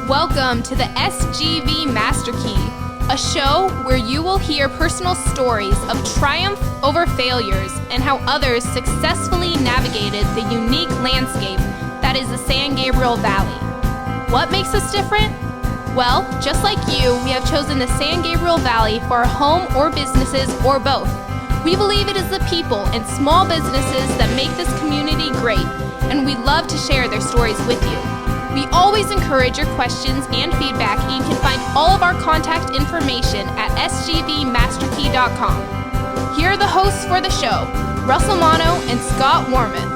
Welcome to the SGV Master Key, a show where you will hear personal stories of triumph over failures and how others successfully navigated the unique landscape that is the San Gaberial Valley. What makes us different? Well, just like you, we have chosen the San Gaberial Valley for our home or businesses or both. We believe it is the people and small businesses that make this community great, and we love to share their stories with you. We always encourage your questions and feedback, and you can find all of our contact information at sgvmasterkey.com. Here are the hosts for the show, Russell Mono and Scott Warmoth.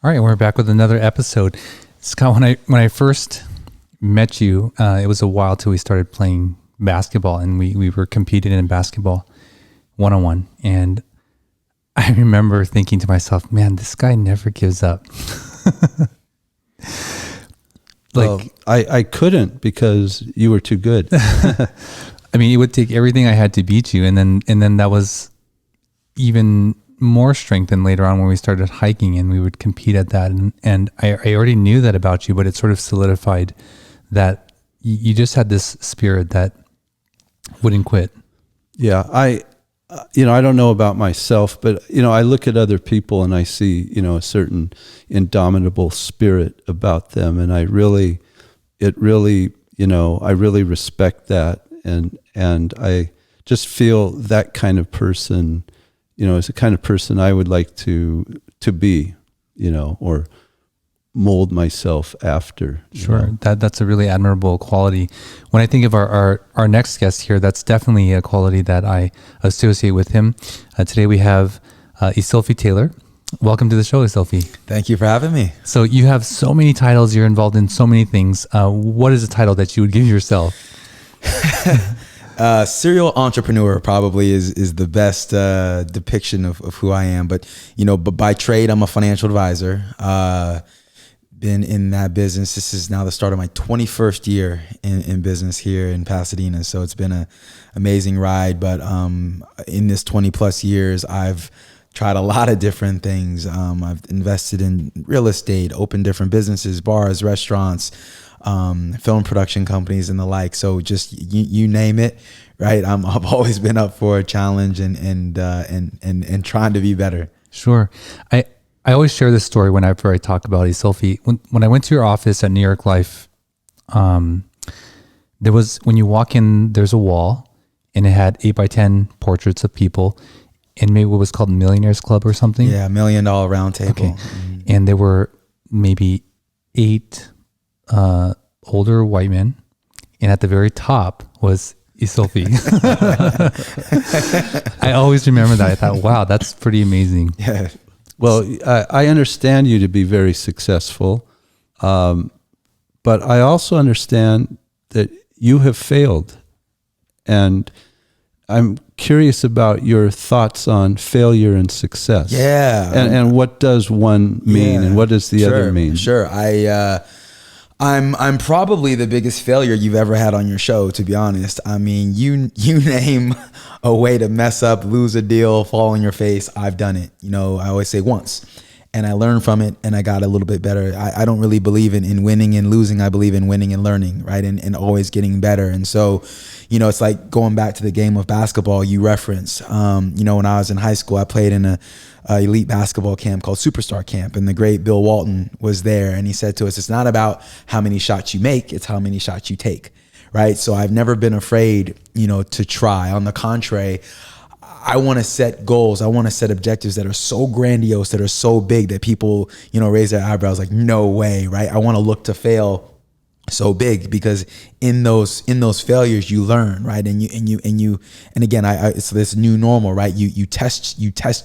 All right, we're back with another episode. Scott, when I first met you, it was a while till we started playing basketball, and we were competing in basketball one-on-one, and I remember thinking to myself, man, this guy never gives up. I couldn't because you were too good. I mean, it would take everything I had to beat you. And then that was even more strengthened later on when we started hiking and we would compete at that. And I already knew that about you, but it sort of solidified that you just had this spirit that wouldn't quit. Yeah. I don't know about myself, but, I look at other people and I see, a certain indomitable spirit about them. And I really respect that. And I just feel that kind of person, is the kind of person I would like to be, or mold myself after. Sure. That's a really admirable quality. When I think of our next guest here, that's definitely a quality that I associate with him. Today we have Eszylfie Taylor. Welcome to the show, Eszylfie. Thank you for having me. So you have so many titles. You're involved in so many things. What is a title that you would give yourself? Serial entrepreneur probably is the best depiction of who I am. But by trade, I'm a financial advisor. Been in that business. This is now the start of my 21st year in business here in Pasadena. So it's been an amazing ride. But in this 20 plus years, I've tried a lot of different things. I've invested in real estate, opened different businesses, bars, restaurants, film production companies and the like. So just you name it, right? I've always been up for a challenge and trying to be better. Sure. I always share this story whenever I talk about Eszylfie. When I went to your office at New York Life, when you walk in, there's a wall and it had 8x10 portraits of people and maybe what was called Millionaires Club or something. Yeah, $1 Million Round Table. Okay. Mm-hmm. And there were maybe 8 older white men. And at the very top was Eszylfie. I always remember that. I thought, wow, that's pretty amazing. Yeah. Well, I understand you to be very successful, but I also understand that you have failed. And I'm curious about your thoughts on failure and success. Yeah. And what does one mean and what does the other mean? Sure. I'm probably the biggest failure you've ever had on your show, to be honest. I mean, you name a way to mess up, lose a deal, fall on your face. I've done it. I always say once, and I learned from it and I got a little bit better. I don't really believe in winning and losing. I believe in winning and learning, right? And always getting better. And so, it's like going back to the game of basketball you reference. When I was in high school, I played in a elite basketball camp called Superstar Camp, and the great Bill Walton was there, and he said to us, it's not about how many shots you make, it's how many shots you take, right? So I've never been afraid, to try. On the contrary, I want to set goals. I want to set objectives that are so grandiose, that are so big that people, raise their eyebrows like, no way, right? I want to look to fail so big, because in those failures you learn, right? And again, it's this new normal, right? You test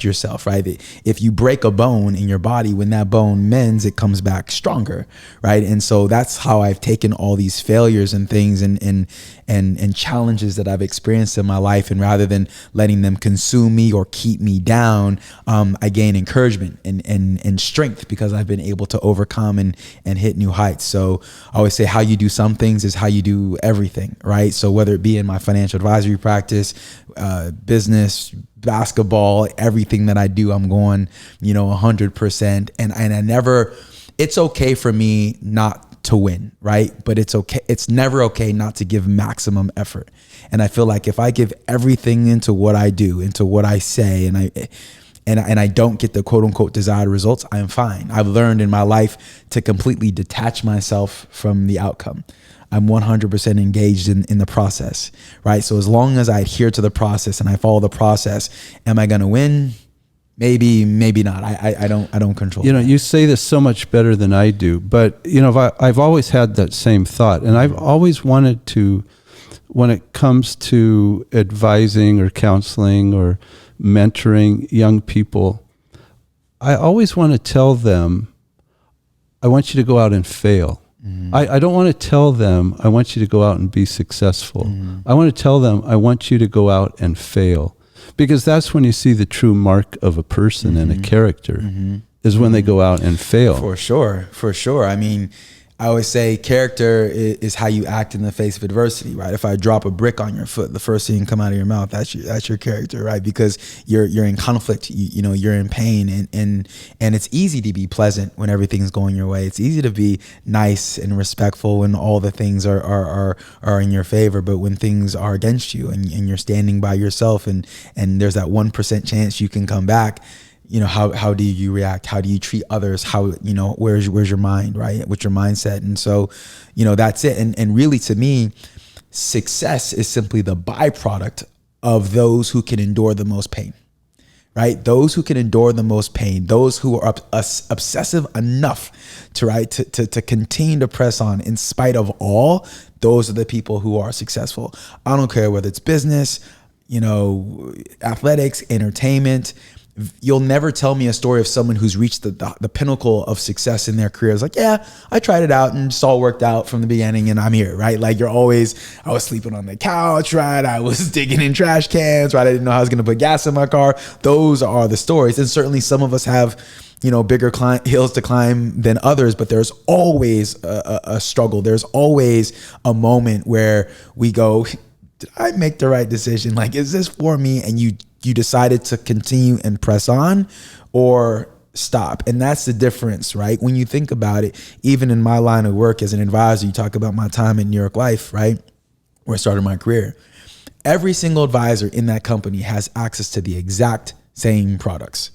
yourself, right? If you break a bone in your body, when that bone mends, it comes back stronger, right? And so that's how I've taken all these failures and things and and challenges that I've experienced in my life. And rather than letting them consume me or keep me down, I gain encouragement and strength because I've been able to overcome and hit new heights. So I always say how you do some things is how you do everything, right? So whether it be in my financial advisory practice, business, basketball, everything that I do, I'm going, 100%. And I never, it's okay for me not to win, right? But it's okay. It's never okay not to give maximum effort. And I feel like if I give everything into what I do, into what I say, and I don't get the quote unquote desired results, I am fine. I've learned in my life to completely detach myself from the outcome. I'm 100% engaged in the process, right? So as long as I adhere to the process and I follow the process, am I going to win? Maybe not. I don't control. You say this so much better than I do, but I've always had that same thought, and I've always wanted to, when it comes to advising or counseling or mentoring young people, I always want to tell them, I want you to go out and fail. Mm-hmm. I don't want to tell them, I want you to go out and be successful. Mm-hmm. I want to tell them, I want you to go out and fail. Because that's when you see the true mark of a person and a character, is when they go out and fail. For sure. I mean, I always say character is how you act in the face of adversity, right? If I drop a brick on your foot, the first thing come out of your mouth, that's your character, right? Because you're in conflict, you're in pain, and it's easy to be pleasant when everything's going your way. It's easy to be nice and respectful when all the things are in your favor, but when things are against you and you're standing by yourself and there's that 1% chance you can come back, how do you react? How do you treat others? How, where's your mind, right? What's your mindset? And so, that's it. And really, to me, success is simply the byproduct of those who can endure the most pain, right? Those who can endure the most pain, those who are obsessive enough to continue to press on in spite of all, those are the people who are successful. I don't care whether it's business, athletics, entertainment. You'll never tell me a story of someone who's reached the pinnacle of success in their career. It's like, yeah, I tried it out and just all worked out from the beginning and I'm here, right? Like I was sleeping on the couch, right? I was digging in trash cans, right? I didn't know how I was going to put gas in my car. Those are the stories. And certainly some of us have, bigger hills to climb than others, but there's always a struggle. There's always a moment where we go, did I make the right decision? Like, is this for me? And you decided to continue and press on or stop. And that's the difference, right? When you think about it, even in my line of work as an advisor, you talk about my time at New York Life, right? Where I started my career. Every single advisor in that company has access to the exact same products,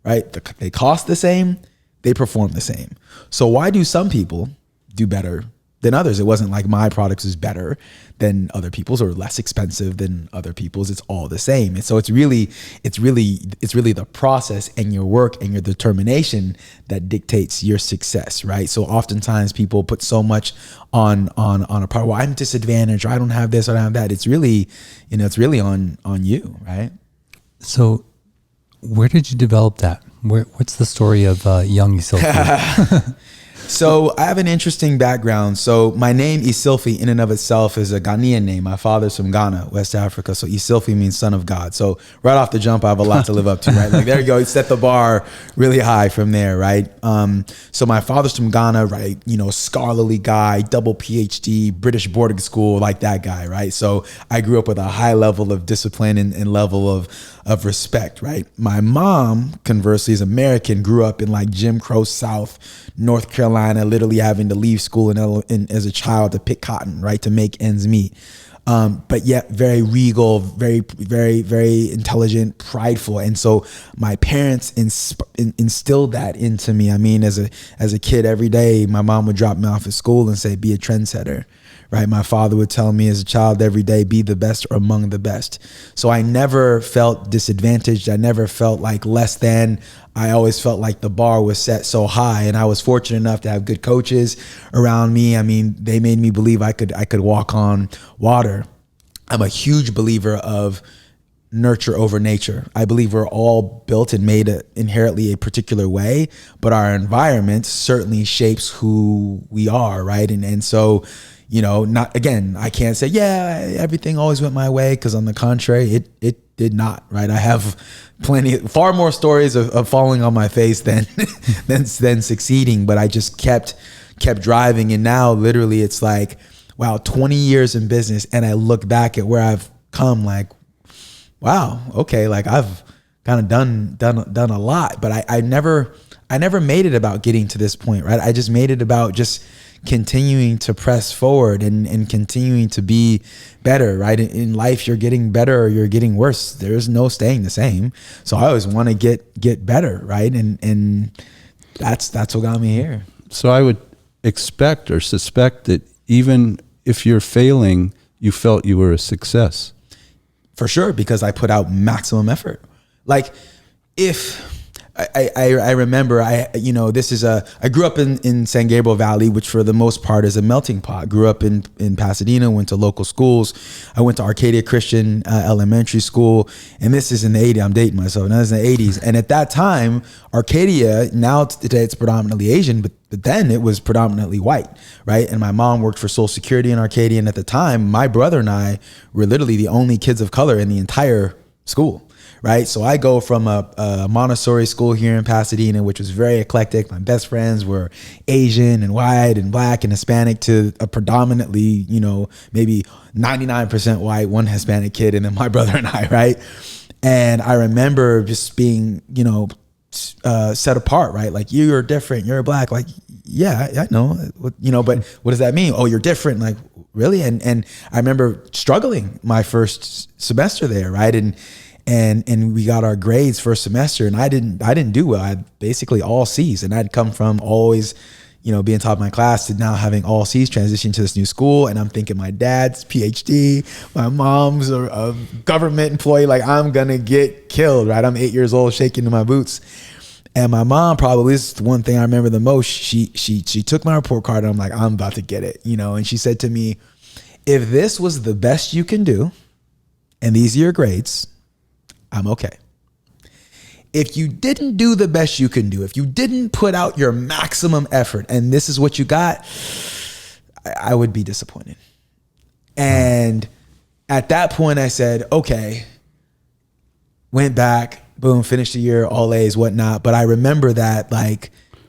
right? They cost the same, they perform the same. So why do some people do better than others? It wasn't like my products is better than other people's or less expensive than other people's. It's all the same. And so it's really the process and your work and your determination that dictates your success, right? So oftentimes people put so much on a part. Well, I'm disadvantaged, or I don't have this, or I don't have that. It's really, it's really on you, right? So where did you develop that? What's the story of young Eszylfie? So I have an interesting background. So my name Eszylfie in and of itself is a Ghanaian name. My father's from Ghana, West Africa. So Eszylfie means son of God. So right off the jump, I have a lot to live up to, right? Like there you go. You set the bar really high from there, right? So my father's from Ghana, right? Scholarly guy, double PhD, British boarding school, like that guy, right? So I grew up with a high level of discipline and level of respect, right? My mom, conversely, is American, grew up in like Jim Crow South, North Carolina, literally having to leave school as a child to pick cotton, right, to make ends meet. But yet very regal, very, very, very intelligent, prideful. And so my parents instilled that into me. I mean, as a kid, every day, my mom would drop me off at school and say, be a trendsetter. Right. My father would tell me as a child every day, be the best or among the best. So I never felt disadvantaged. I never felt like less than. I always felt like the bar was set so high, and I was fortunate enough to have good coaches around me. I mean, they made me believe I could walk on water. I'm a huge believer of nurture over nature. I believe we're all built and made inherently a particular way, but our environment certainly shapes who we are, right? And so, not, again, I can't say, yeah, everything always went my way, because on the contrary, it did not, right? I have far more stories of falling on my face than than succeeding, but I just kept driving. And now literally it's like, wow, 20 years in business, and I look back at where I've come, like, wow, okay, like I've kind of done a lot, but I never made it about getting to this point, right? I just made it about just continuing to press forward and continuing to be better, right? In life, you're getting better or you're getting worse. There's no staying the same. So I always want to get better, right? And that's what got me here. So I would expect or suspect that even if you're failing, you felt you were a success. For sure, because I put out maximum effort. Like, if I remember, I grew up in San Gaberial Valley, which for the most part is a melting pot. Grew up in Pasadena, went to local schools. I went to Arcadia Christian Elementary School, and this is in the 80s. I'm dating myself. Now this is in the 80s. And at that time, Arcadia, now today it's predominantly Asian, but then it was predominantly white, right? And my mom worked for Social Security in Arcadia. And at the time, my brother and I were literally the only kids of color in the entire school. Right. So I go from a Montessori school here in Pasadena, which was very eclectic. My best friends were Asian and white and black and Hispanic, to a predominantly, maybe 99% white, one Hispanic kid, and then my brother and I. Right. And I remember just being, set apart. Right. Like, you're different. You're black. Like, yeah, I know, but what does that mean? Oh, you're different. Like, really? And I remember struggling my first semester there. Right. And we got our grades first semester, and I didn't do well. I had basically all C's, and I'd come from always, being top of my class to now having all C's, transitioning to this new school. And I'm thinking, my dad's PhD, my mom's a government employee, like, I'm gonna get killed, right? I'm 8 years old, shaking in my boots. And my mom, probably, this is the one thing I remember the most. She took my report card, and I'm like, I'm about to get it, and she said to me, if this was the best you can do, and these are your grades, I'm okay. If you didn't do the best you can do, if you didn't put out your maximum effort, and this is what you got, I would be disappointed. And at that point I said, okay, went back, boom, finished the year, all A's, whatnot. But I remember that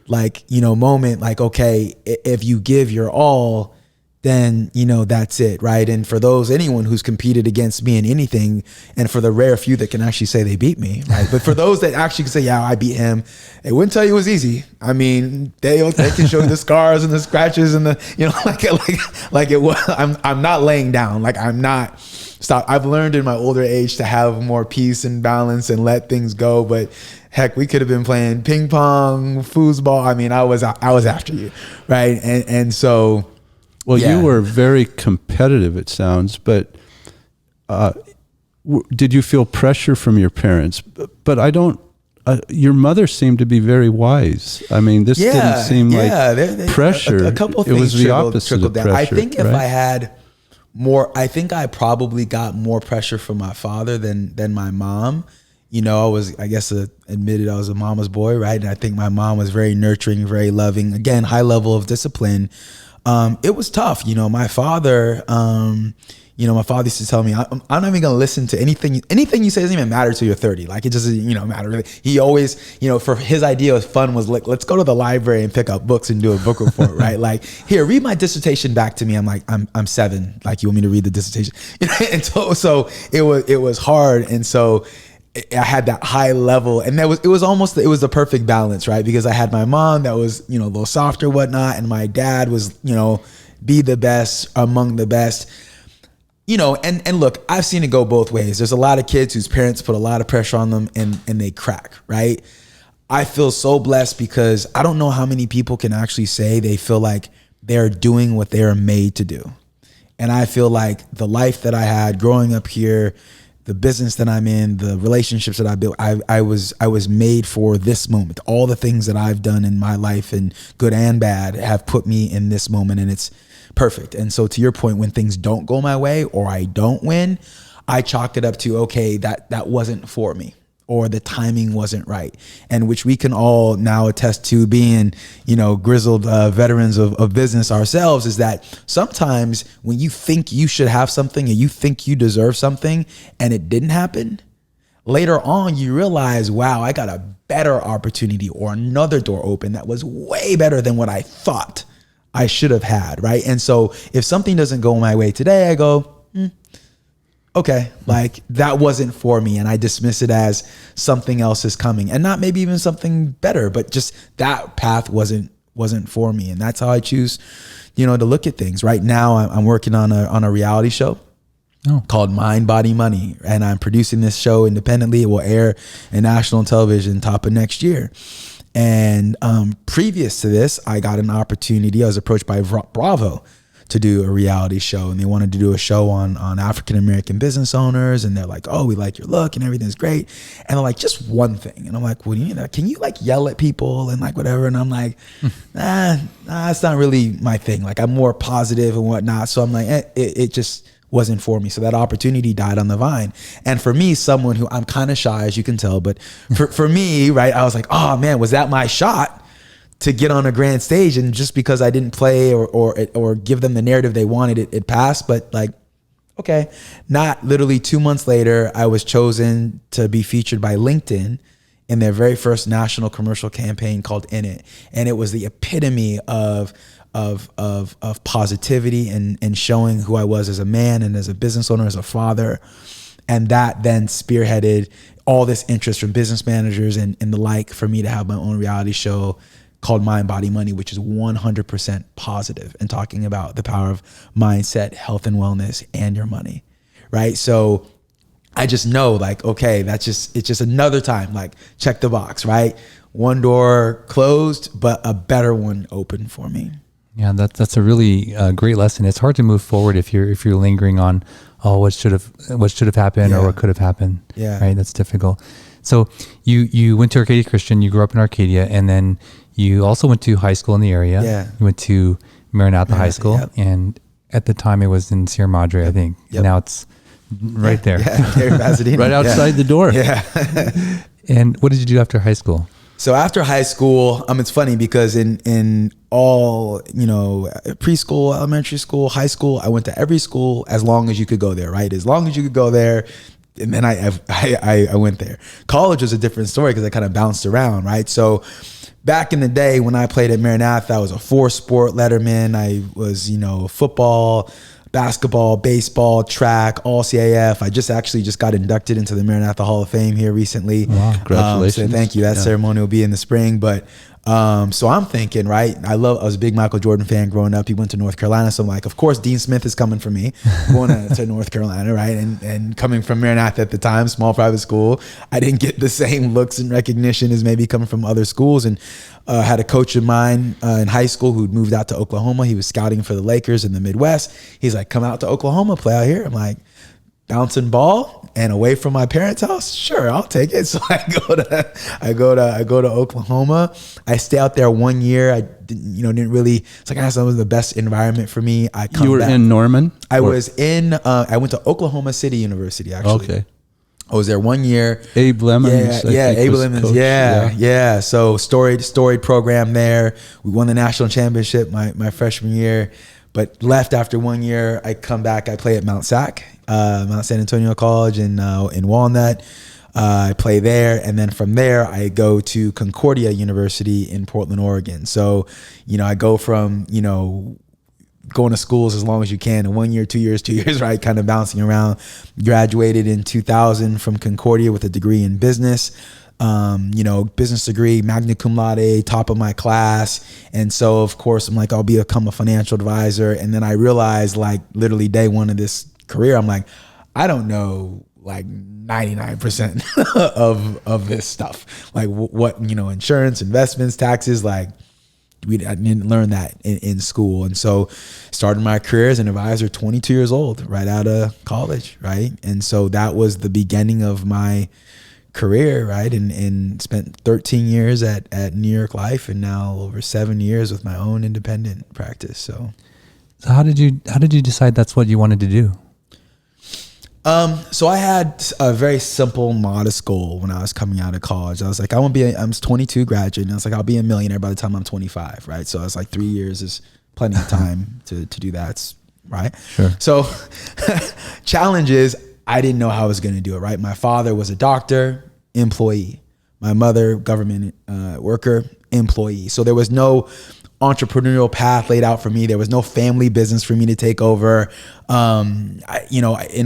moment, like, okay, if you give your all, then, that's it, right? And for anyone who's competed against me in anything, and for the rare few that can actually say they beat me, right? But for those that actually can say, yeah, I beat him, they wouldn't tell you it was easy. I mean, they can show you the scars and the scratches and the, like it was. I'm not laying down. Like, I'm not stop. I've learned in my older age to have more peace and balance and let things go. But heck, we could have been playing ping pong, foosball. I mean, I was after you, right? And so. Well, yeah. You were very competitive, it sounds, but did you feel pressure from your parents? But I don't, your mother seemed to be very wise. I mean, this didn't seem like pressure. A couple of things it was the opposite of pressure. I think if I had more, I think I probably got more pressure from my father than my mom. I was, I guess, admitted I was a mama's boy, right? And I think my mom was very nurturing, very loving. Again, high level of discipline. It was tough. My father, my father used to tell me, I'm not even going to listen to anything you say doesn't even matter till you're 30. Like, it doesn't, matter really. He always, for his idea of fun was like, let's go to the library and pick up books and do a book report, right? Like, here, read my dissertation back to me. I'm like, I'm 7. Like, you want me to read the dissertation? And so it was hard. And so I had that high level, and it was the perfect balance, right? Because I had my mom that was, a little softer, whatnot, and my dad was, be the best among the best, and look, I've seen it go both ways. There's a lot of kids whose parents put a lot of pressure on them and they crack, right? I feel so blessed because I don't know how many people can actually say they feel like they're doing what they're made to do. And I feel like the life that I had growing up here, the business that I'm in, the relationships that I built, I was made for this moment. All the things that I've done in my life, and good and bad, have put me in this moment, and it's perfect. And so to your point, when things don't go my way or I don't win, I chalk it up to, okay, that wasn't for me. or the timing wasn't right, and which we can all now attest to, being, grizzled veterans of business ourselves, is that sometimes when you think you should have something and you think you deserve something and it didn't happen, later on you realize, wow, I got a better opportunity or another door open that was way better than what I thought I should have had, right? And so if something doesn't go my way today, I go, okay, like that wasn't for me, and I dismiss it as something else is coming, and not maybe even something better, but just that path wasn't for me. And that's how I choose, to look at things. Right now I'm working on a reality show called Mind, Body, Money, and I'm producing this show independently. It will air in national television top of next year. And previous to this, I got an opportunity. I was approached by Bravo to do a reality show, and they wanted to do a show on African-American business owners. And they're like, oh, we like your look and everything's great. And they're like, just one thing. And I'm like, well, can you like yell at people and like whatever? And I'm like, nah, it's not really my thing. Like, I'm more positive and whatnot. So I'm like, it just wasn't for me. So that opportunity died on the vine. And for me, someone who, I'm kind of shy, as you can tell, but for me, right, I was like, oh man, was that my shot to get on a grand stage? And just because I didn't play or give them the narrative they wanted, it passed. But like, okay, not literally 2 months later, I was chosen to be featured by LinkedIn in their very first national commercial campaign called In It. And it was the epitome of positivity and showing who I was as a man and as a business owner, as a father. And that then spearheaded all this interest from business managers and the like for me to have my own reality show called Mind, Body, Money, which is 100% positive and talking about the power of mindset, health and wellness, and your money, right? So I just know, like, okay, it's just another time, like, check the box, right? One door closed, but a better one opened for me. Yeah, that's a really great lesson. It's hard to move forward if you're lingering on, what should have happened or what could have happened. Yeah, right. That's difficult. So you went to Arcadia Christian. You grew up in Arcadia, and then you also went to high school in the area. Yeah, you went to Maranatha High School, and at the time it was in Sierra Madre, I think. Yep. Now it's right there, there in Pasadena, right outside the door. Yeah. And what did you do after high school? So after high school, it's funny because in all, preschool, elementary school, high school, I went to every school as long as you could go there, right? As long as you could go there. And then I went there. College was a different story because I kind of bounced around, right? So back in the day when I played at Maranatha, I was a 4-sport letterman. I was, football, basketball, baseball, track, all CAF. I just got inducted into the Maranatha Hall of Fame here recently. Wow, congratulations. So thank you. That ceremony will be in the spring. But so I'm thinking, right, I was a big Michael Jordan fan growing up. He went to North Carolina. So I'm like, of course, Dean Smith is coming for me, going to North Carolina, right? And coming from Maranatha at the time, small private school, I didn't get the same looks and recognition as maybe coming from other schools. And had a coach of mine in high school who'd moved out to Oklahoma. He was scouting for the Lakers in the Midwest. He's like, come out to Oklahoma, play out here. I'm like, bouncing ball and away from my parents' house? Sure, I'll take it. So I go to Oklahoma. I stay out there 1 year. I didn't really, it's like, that was the best environment for me. You were in Norman? I went to Oklahoma City University, actually. Okay. I was there 1 year. Abe Lemons. Abe Lemons. Yeah. So storied program there. We won the national championship my freshman year, but left after 1 year. I come back. I play at Mount San Antonio College in Walnut. I play there, and then from there I go to Concordia University in Portland, Oregon. So, I go from going to schools as long as you can in 1 year, 2 years, right? Kind of bouncing around. Graduated in 2000 from Concordia with a degree in business. Business degree, Magna Cum Laude, top of my class. And so of course I'm like, I'll become a financial advisor. And then I realized, like, literally day one of this career, I'm like, I don't know like 99% of this stuff. Like what, insurance, investments, taxes, like, I didn't learn that in school. And so started my career as an advisor, 22 years old, right out of college, right? And so that was the beginning of my career, right? And spent 13 years at New York Life, and now over 7 years with my own independent practice. So how did you decide that's what you wanted to do? So I had a very simple, modest goal when I was coming out of college. I was like, I'm 22 graduate, and I was like, I'll be a millionaire by the time I'm 25, right? So I was like, 3 years is plenty of time to do that, right? Sure. So challenge is, I didn't know how I was going to do it, right? My father was a doctor, employee. My mother, government worker, employee. So there was no entrepreneurial path laid out for me. There was no family business for me to take over. In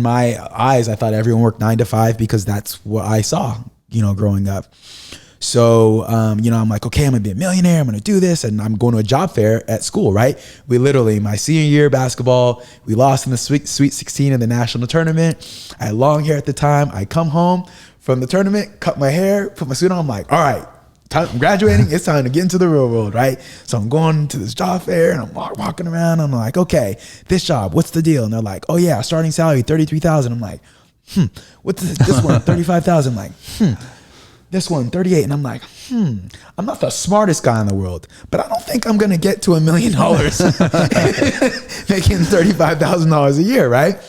my eyes, I thought everyone worked 9 to 5 because that's what I saw, growing up. So, I'm like, okay, I'm gonna be a millionaire. I'm gonna do this. And I'm going to a job fair at school, right? We literally, my senior year basketball, we lost in the Sweet 16 in the national tournament. I had long hair at the time. I come home from the tournament, cut my hair, put my suit on. I'm like, all right, I'm graduating. It's time to get into the real world, right? So I'm going to this job fair and I'm walking around. I'm like, okay, this job, what's the deal? And they're like, oh yeah, starting salary, $33,000. I'm like, what's this one? $35,000. I'm like, this one, 38. And I'm like, I'm not the smartest guy in the world, but I don't think I'm going to get to $1 million making $35,000 a year, right?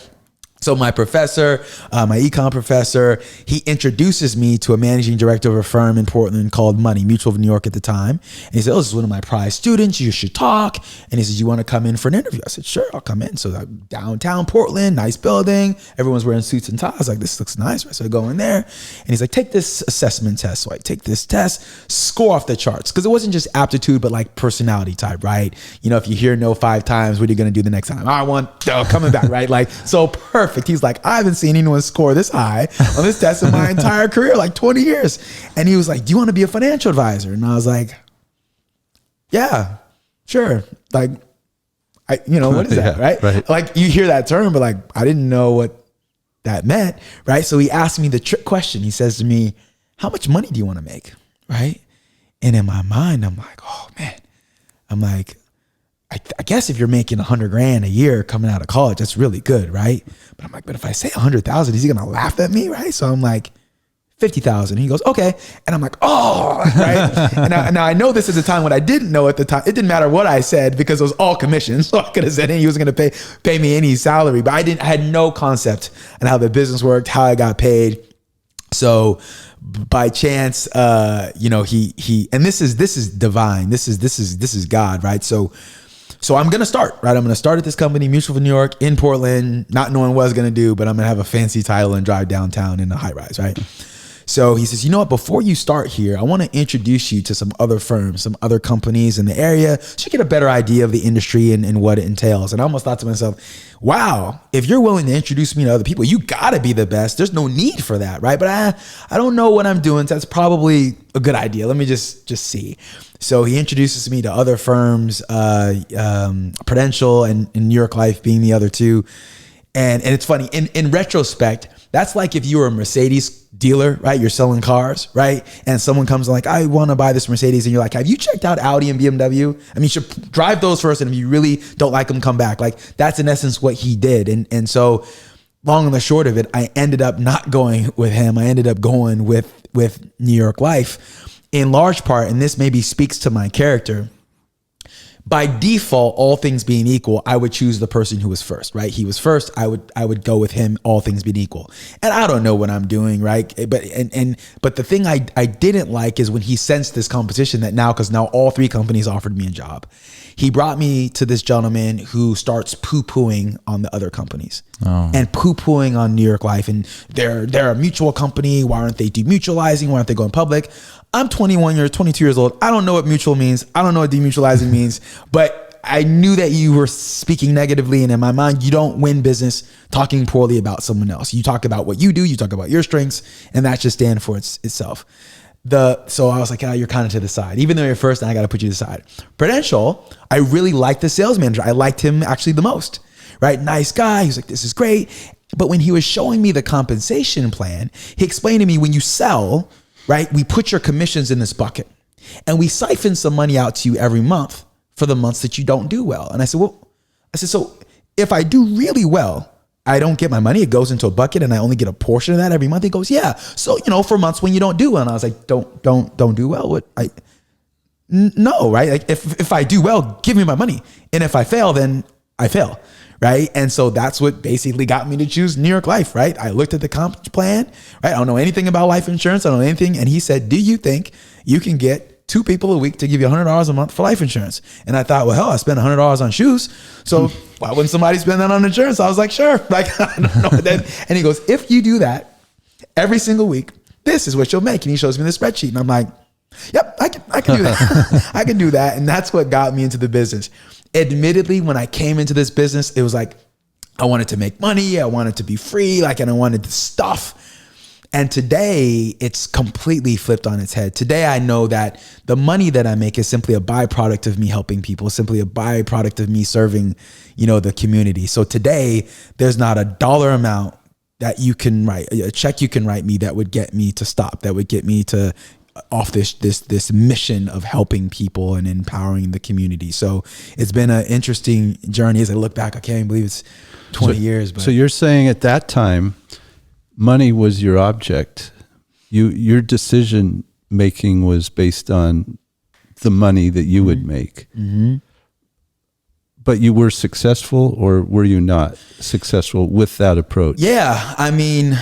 So my professor, my econ professor, he introduces me to a managing director of a firm in Portland called Money Mutual of New York at the time. And he said, oh, this is one of my prize students. You should talk. And he said, you want to come in for an interview? I said, sure, I'll come in. So downtown Portland, nice building. Everyone's wearing suits and ties. I was like, this looks nice. Right? So I go in there and he's like, take this assessment test. So I take this test, score off the charts. Because it wasn't just aptitude, but like personality type, right? If you hear no 5 times, what are you going to do the next time? I want coming back, right? Like, so perfect. He's like, I haven't seen anyone score this high on this test in my entire career, like 20 years. And he was like, do you want to be a financial advisor? And I was like, yeah, sure. Like, what is that, right? Like you hear that term, but like, I didn't know what that meant, right? So he asked me the trick question. He says to me, how much money do you want to make, right? And in my mind, I'm like, oh man, I'm like, I guess if you're making $100,000 a year coming out of college, that's really good, right? But I'm like, but if I say 100,000, is he gonna laugh at me, right? So I'm like, 50,000. He goes, okay, and I'm like, oh, right. And now I know this is a time when I didn't know at the time. It didn't matter what I said because it was all commission. So I could have said he was gonna pay me any salary, but I had no concept on how the business worked, how I got paid. So by chance, he and this is divine. This is God, right? So I'm going to start, right? I'm going to start at this company, Mutual of New York in Portland, not knowing what I was going to do, but I'm going to have a fancy title and drive downtown in a high rise, right? So he says, you know what, before you start here, I want to introduce you to some other firms, some other companies in the area, so you get a better idea of the industry and what it entails. And I almost thought to myself, wow, if you're willing to introduce me to other people, you got to be the best. There's no need for that, right? But I don't know what I'm doing, so that's probably a good idea. Let me just see. So he introduces me to other firms, Prudential and New York Life being the other two. And it's funny, in retrospect, that's like if you were a Mercedes dealer, right? You're selling cars, right? And someone comes and like, I want to buy this Mercedes. And you're like, have you checked out Audi and BMW? I mean, you should drive those first. And if you really don't like them, come back. Like that's in essence what he did. And so long and the short of it, I ended up not going with him. I ended up going with New York Life in large part. And this maybe speaks to my character. By default, all things being equal, I would choose the person who was first, right? He was first. I would go with him, all things being equal. And I don't know what I'm doing, right? But the thing I didn't like is when he sensed this competition because now all 3 companies offered me a job. He brought me to this gentleman who starts poo-pooing on the other companies and poo-pooing on New York Life. And they're a mutual company. Why aren't they demutualizing? Why aren't they going public? I'm 22 years old. I don't know what mutual means. I don't know what demutualizing means, but I knew that you were speaking negatively. And in my mind, you don't win business talking poorly about someone else. You talk about what you do, you talk about your strengths, and that should stand for itself. So I was like, you're kind of to the side. Even though you're first, I got to put you to the side. Prudential, I really liked the sales manager. I liked him actually the most, right? Nice guy. He was like, this is great. But when he was showing me the compensation plan, he explained to me, when you sell, right, we put your commissions in this bucket and we siphon some money out to you every month for the months that you don't do well. And I said, so if I do really well, I don't get my money. It goes into a bucket and I only get a portion of that every month. He goes, yeah. So, for months when you don't do well. And I was like, don't do well. No, right? Like if I do well, give me my money. And if I fail, then I fail. right? And so that's what basically got me to choose New York Life, right? I looked at the comp plan, right? I don't know anything about life insurance. I don't know anything. And he said, do you think you can get 2 people a week to give you $100 a month for life insurance? And I thought, well, hell, I spent $100 on shoes. So why wouldn't somebody spend that on insurance? I was like, sure. Like, I don't know. And he goes, if you do that every single week, this is what you'll make. And he shows me the spreadsheet. And I'm like, yep, I can do that. I can do that. And that's what got me into the business. Admittedly, when I came into this business, it was like, I wanted to make money. I wanted to be free. Like, and I wanted the stuff. And today it's completely flipped on its head. Today, I know that the money that I make is simply a byproduct of me helping people, simply a byproduct of me serving, the community. So today there's not a dollar amount that you can write, a check you can write me that would get me to stop, that would get me to off this mission of helping people and empowering the community. So it's been an interesting journey. As I look back, I can't even believe it's 20 years. But. So you're saying at that time, money was your object. Your decision making was based on the money that you would make. Mm-hmm. But you were successful, or were you not successful with that approach? Yeah, I mean,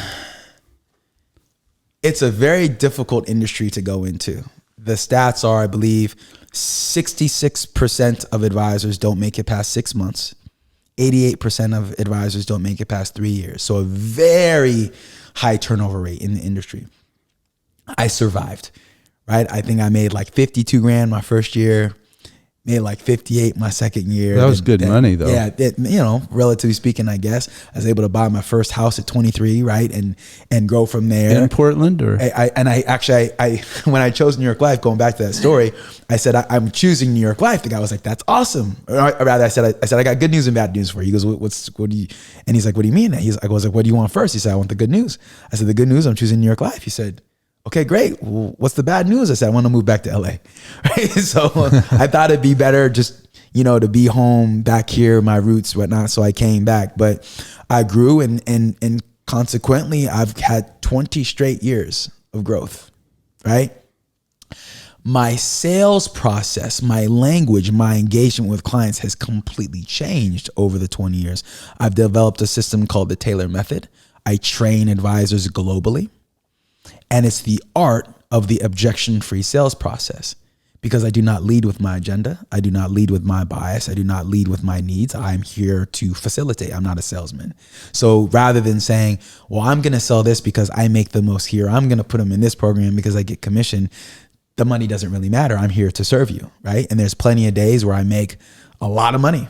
it's a very difficult industry to go into. The stats are, I believe, 66% of advisors don't make it past 6 months. 88% of advisors don't make it past 3 years. So a very high turnover rate in the industry. I survived, right? I think I made like 52 grand my first year, made like 58 my second year. That was good money though. Yeah, relatively speaking, I guess. I was able to buy my first house at 23, right? And grow from there. In Portland, or? I when I chose New York Life, going back to that story, I said, I'm choosing New York Life. The guy was like, that's awesome. Or rather, I said, I got good news and bad news for you. He goes, what do you, and he's like, what do you mean? I was like, what do you want first? He said, I want the good news. I said, the good news, I'm choosing New York Life. He said, okay, great. Well, what's the bad news? I said, I want to move back to LA. Right? So I thought it'd be better just, to be home back here, my roots, whatnot. So I came back, but I grew and consequently I've had 20 straight years of growth, right? My sales process, my language, my engagement with clients has completely changed over the 20 years. I've developed a system called the Taylor Method. I train advisors globally. And it's the art of the objection-free sales process, because I do not lead with my agenda. I do not lead with my bias. I do not lead with my needs. I'm here to facilitate. I'm not a salesman. So rather than saying, well, I'm going to sell this because I make the most here, I'm going to put them in this program because I get commission, the money doesn't really matter. I'm here to serve you, right? And there's plenty of days where I make a lot of money.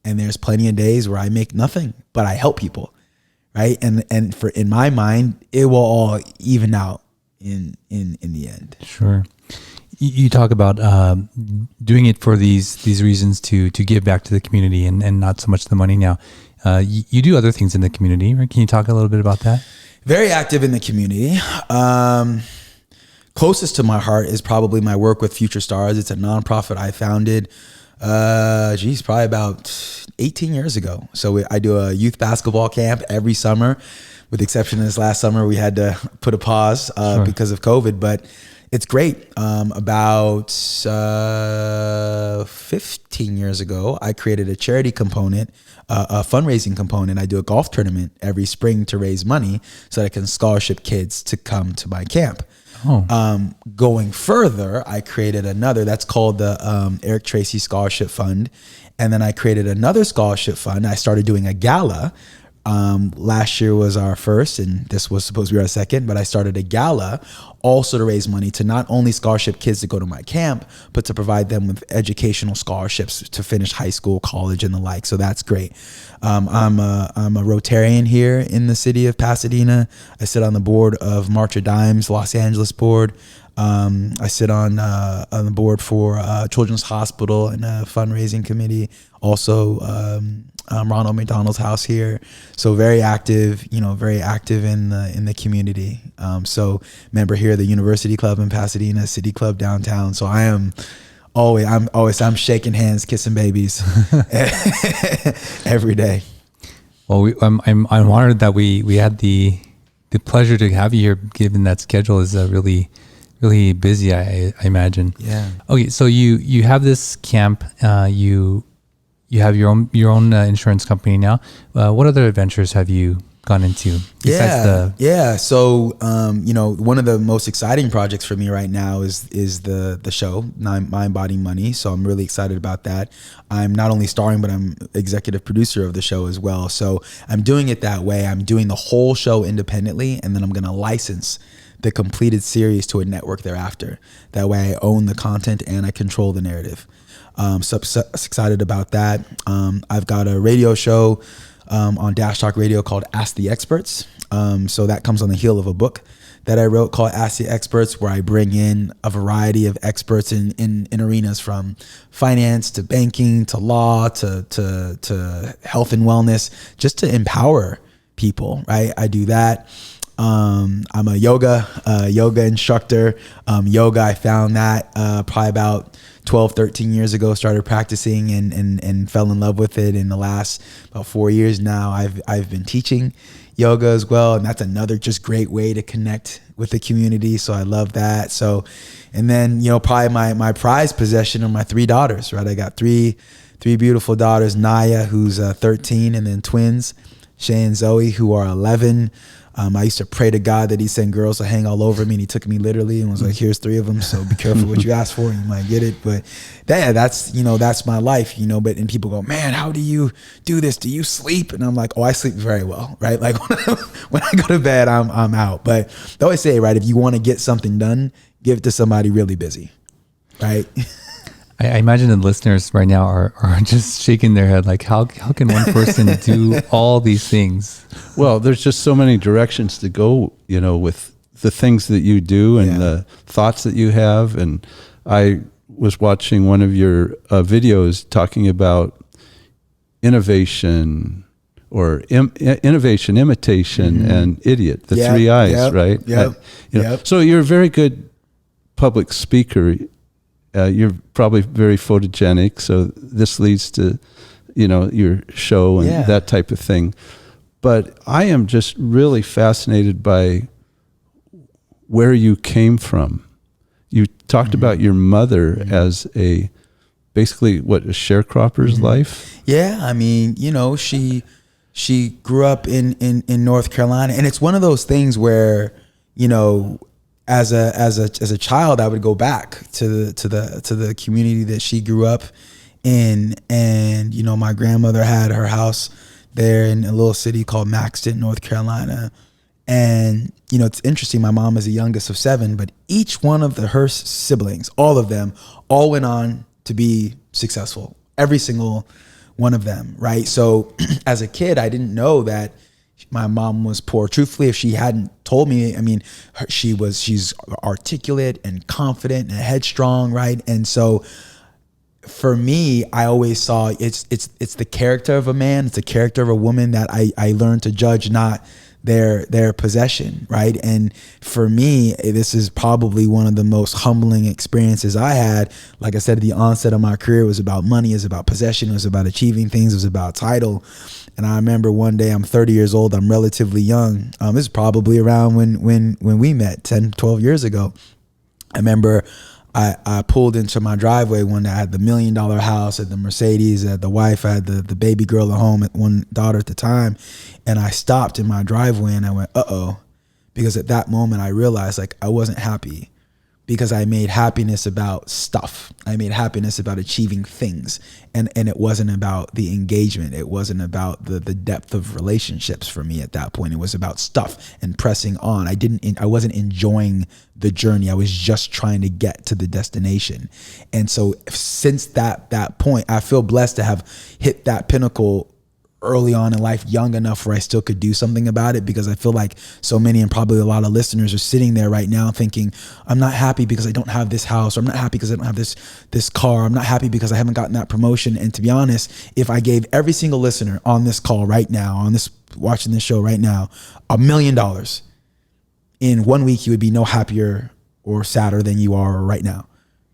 And there's plenty of days where I make nothing, but I help people. Right. And for, in my mind, it will all even out in the end. Sure. You talk about doing it for these reasons to give back to the community and not so much the money now. You do other things in the community, right? Can you talk a little bit about that? Very active in the community. Closest to my heart is probably my work with Future Stars. It's a nonprofit I founded probably about 18 years ago. So I do a youth basketball camp every summer, with the exception of this last summer, we had to put a pause because of COVID, but it's great. About 15 years ago, I created a charity component, a fundraising component. I do a golf tournament every spring to raise money so that I can scholarship kids to come to my camp. Going further, I created another that's called the Eric Tracy Scholarship Fund. And then I created another scholarship fund. I started doing a gala. Last year was our first, and this was supposed to be our second, but I started a gala also to raise money to not only scholarship kids to go to my camp, but to provide them with educational scholarships to finish high school, college, and the like. So that's great. I'm a Rotarian here in the city of Pasadena. I sit on the board of March of Dimes, Los Angeles board. I sit on the board for Children's Hospital and a fundraising committee. Also, Ronald Macdonald House here. So very active in the community. So member here, the University Club in Pasadena, City Club downtown. So I'm shaking hands, kissing babies every day. Well, I'm honored that we had the pleasure to have you here, given that schedule is really busy, I imagine. Yeah. Okay, so you have this camp. You you have your own insurance company now. What other adventures have you gone into besides So, one of the most exciting projects for me right now is the show Mind, Body, Money. So I'm really excited about that. I'm not only starring, but I'm executive producer of the show as well. So I'm doing it that way. I'm doing the whole show independently, and then I'm going to license the completed series to a network thereafter. That way I own the content and I control the narrative. So excited about that. I've got a radio show on Dash Talk Radio called Ask the Experts. So that comes on the heel of a book that I wrote called Ask the Experts, where I bring in a variety of experts in arenas from finance to banking to law to health and wellness, just to empower people, right? I do that. I'm a yoga instructor. Yoga, I found that probably about 12, 13 years ago, started practicing and fell in love with it. In the last about 4 years now, I've been teaching yoga as well. And that's another just great way to connect with the community. So I love that. So, and then, probably my prized possession are my 3 daughters, right? I got three beautiful daughters, Naya, who's 13, and then twins, Shay and Zoe, who are 11. I used to pray to God that he sent girls to hang all over me, and he took me literally and was like, here's 3 of them. So be careful what you ask for, you might get it. But that's my life, and people go, man, how do you do this? Do you sleep? And I'm like, I sleep very well, right? Like when I go to bed, I'm out. But they always say, right, if you want to get something done, give it to somebody really busy, right? I imagine the listeners right now are just shaking their head like, how can one person do all these things? Well, there's just so many directions to go, with the things that you do and the thoughts that you have. And I was watching one of your videos talking about innovation or innovation, imitation, and idiot, the 3 I's, right? So you're a very good public speaker. You're probably very photogenic, so this leads to, your show and that type of thing. But I am just really fascinated by where you came from. You talked about your mother as basically a sharecropper's life? Yeah, I mean, she grew up in North Carolina, and it's one of those things where, as a child, I would go back to the community that she grew up in, and my grandmother had her house there in a little city called Maxton, North Carolina. And it's interesting. My mom is the youngest of 7, but each one of her siblings, all of them, all went on to be successful. Every single one of them, right? So as a kid, I didn't know that my mom was poor. Truthfully, if she hadn't told me, she's articulate and confident and headstrong, right? And so for me, I always saw it's the character of a man, it's the character of a woman that I learned to judge, not their possession, right? And for me, this is probably one of the most humbling experiences I had. Like I said, at the onset of my career, it was about money, it was about possession, it was about achieving things, it was about title. And I remember one day, I'm 30 years old, I'm relatively young. This is probably around when we met 10, 12 years ago. I remember I pulled into my driveway one day. I had the $1 million house, I had the Mercedes, I had the wife, I had the baby girl at home, one daughter at the time. And I stopped in my driveway and I went, uh-oh. Because at that moment I realized I wasn't happy, because I made happiness about stuff. I made happiness about achieving things. And it wasn't about the engagement. It wasn't about the depth of relationships for me at that point. It was about stuff and pressing on. I wasn't enjoying the journey. I was just trying to get to the destination. And so since that point, I feel blessed to have hit that pinnacle early on in life, young enough where I still could do something about it, because I feel like so many, and probably a lot of listeners, are sitting there right now thinking, I'm not happy because I don't have this house, or I'm not happy because I don't have this car, I'm not happy because I haven't gotten that promotion. And to be honest, if I gave every single listener on this call right now, watching this show right now, $1 million, in 1 week, you would be no happier or sadder than you are right now.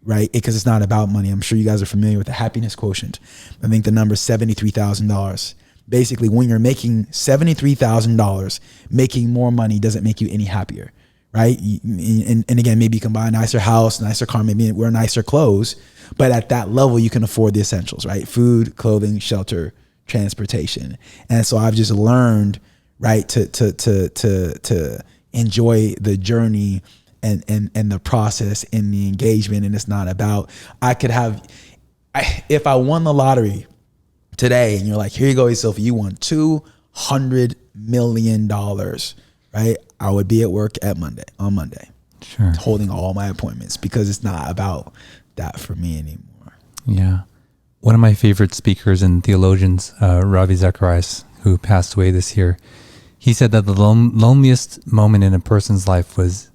Right? Because it's not about money. I'm sure you guys are familiar with the happiness quotient. I think the number is $73,000. Basically, when you're making $73,000, making more money doesn't make you any happier, right? And again, maybe you can buy a nicer house, nicer car, maybe wear nicer clothes, but at that level, you can afford the essentials, right? Food, clothing, shelter, transportation. And so I've just learned, right, to enjoy the journey and the process and the engagement. And it's not about, if I won the lottery today and you're like, here you go, Eszylfie, you won $200 million, right? I would be at work on Monday, Sure. holding all my appointments, because it's not about that for me anymore. Yeah. One of my favorite speakers and theologians, Ravi Zacharias, who passed away this year, he said that the loneliest moment in a person's life was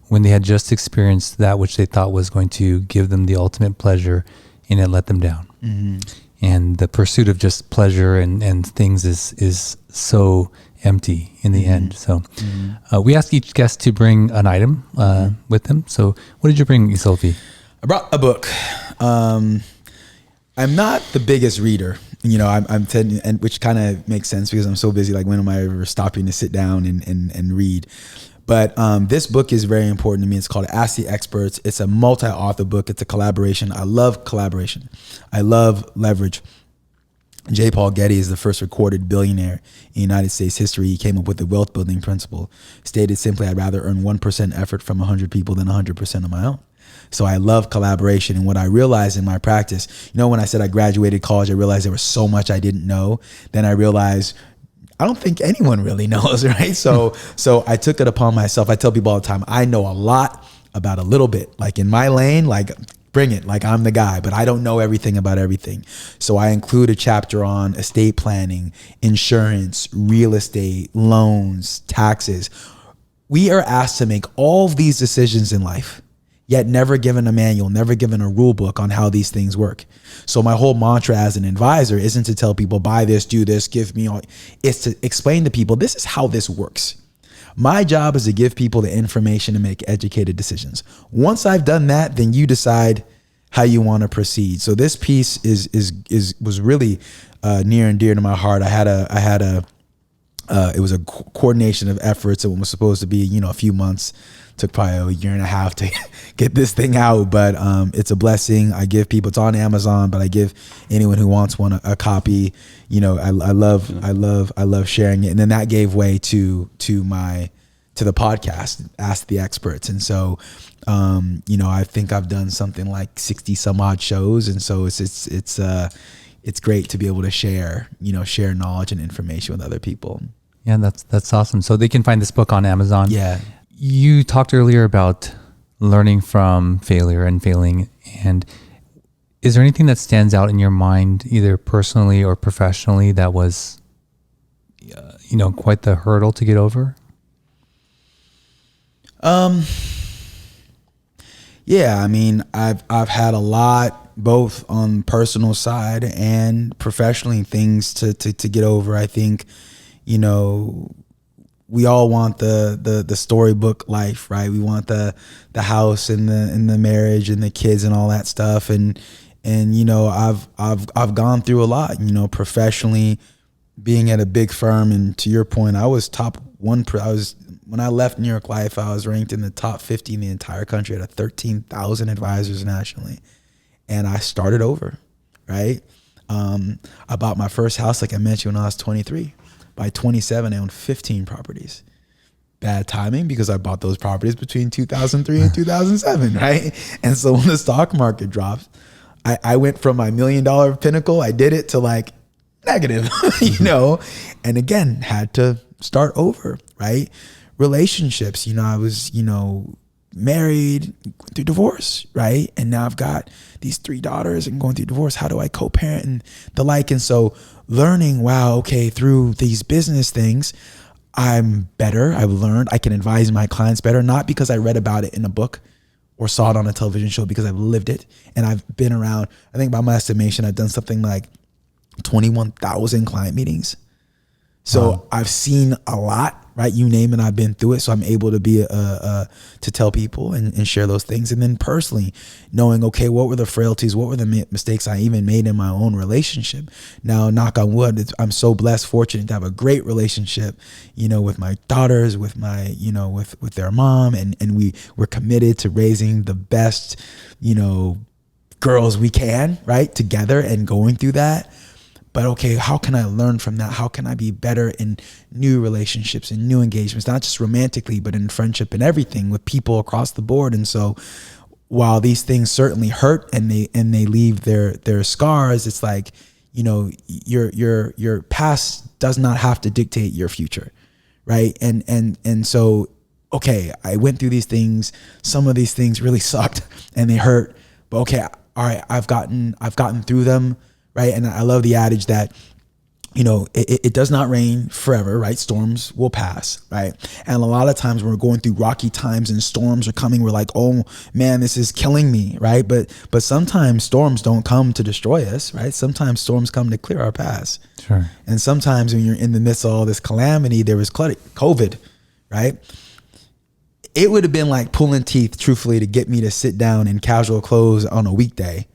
when they had just experienced that which they thought was going to give them the ultimate pleasure, and it let them down. Mm-hmm. And the pursuit of just pleasure and things is so empty in the end. So we ask each guest to bring an item with them. So what did you bring, Eszylfie? I brought a book. I'm not the biggest reader, I'm telling, and which kind of makes sense because I'm so busy. Like, when am I ever stopping to sit down and read? But this book is very important to me. It's called Ask the Experts. It's a multi-author book. It's a collaboration. I love collaboration. I love leverage. J. Paul Getty is the first recorded billionaire in United States history. He came up with the wealth building principle. Stated simply, I'd rather earn 1% effort from 100 people than 100% of my own. So I love collaboration. And what I realized in my practice, when I said I graduated college, I realized there was so much I didn't know. Then I realized I don't think anyone really knows, right? So I took it upon myself. I tell people all the time, I know a lot about a little bit. Like, in my lane, like, bring it, like, I'm the guy, but I don't know everything about everything. So I include a chapter on estate planning, insurance, real estate, loans, taxes. We are asked to make all of these decisions in life, yet never given a manual, never given a rule book on how these things work. So my whole mantra as an advisor isn't to tell people, buy this, do this, give me all. It's to explain to people, this is how this works. My job is to give people the information to make educated decisions. Once I've done that, then you decide how you want to proceed. So this piece was really near and dear to my heart. It was a coordination of efforts. It was supposed to be, a few months. Took probably a year and a half to get this thing out, but it's a blessing. I give people, it's on Amazon, but I give anyone who wants one a copy. I love sharing it. And then that gave way to the podcast, Ask the Experts. And so, I think I've done something like 60 some odd shows. And so it's great to be able to share knowledge and information with other people. Yeah, that's awesome. So they can find this book on Amazon. Yeah. You talked earlier about learning from failure and failing. And is there anything that stands out in your mind, either personally or professionally, that was, quite the hurdle to get over? Yeah, I mean, I've had a lot, both on personal side and professionally, things to get over. I think, we all want the storybook life, right? We want the house and the marriage and the kids and all that stuff. And I've gone through a lot, professionally, being at a big firm. And to your point, I was when I left New York Life, I was ranked in the top 50 in the entire country out of 13,000 advisors nationally. And I started over, right? I bought my first house, like I mentioned, when I was 23. By 27, I owned 15 properties. Bad timing, because I bought those properties between 2003 and 2007, right? And so when the stock market drops, I went from my $1 million pinnacle, I did it, to like negative, and again, had to start over, right? Relationships, I was, married, through divorce, right? And now I've got these 3 daughters and going through divorce. How do I co-parent and the like? And so learning, through these business things, I'm better. I've learned I can advise my clients better, not because I read about it in a book or saw it on a television show, because I've lived it. And I've been around, I think by my estimation, I've done something like 21,000 client meetings. So I've seen a lot right? You name it, I've been through it. So I'm able to be to tell people and share those things. And then personally knowing, okay, what were the frailties? What were the mistakes I even made in my own relationship? Now, knock on wood, I'm so blessed, fortunate to have a great relationship, with my daughters, with my, with their mom. And we're committed to raising the best, girls we can, right? Together and going through that. But okay, how can I learn from that? How can I be better in new relationships and new engagements, not just romantically, but in friendship and everything with people across the board? And so while these things certainly hurt and they leave their scars, it's like, your past does not have to dictate your future. Right. And so, okay, I went through these things. Some of these things really sucked and they hurt, but okay, all right, I've gotten through them. Right. And I love the adage that, it does not rain forever, right? Storms will pass, right? And a lot of times when we're going through rocky times and storms are coming, we're like, oh man, this is killing me, right? But sometimes storms don't come to destroy us, right? Sometimes storms come to clear our paths. Sure. And sometimes when you're in the midst of all this calamity, there was COVID, right? It would have been like pulling teeth, truthfully, to get me to sit down in casual clothes on a weekday,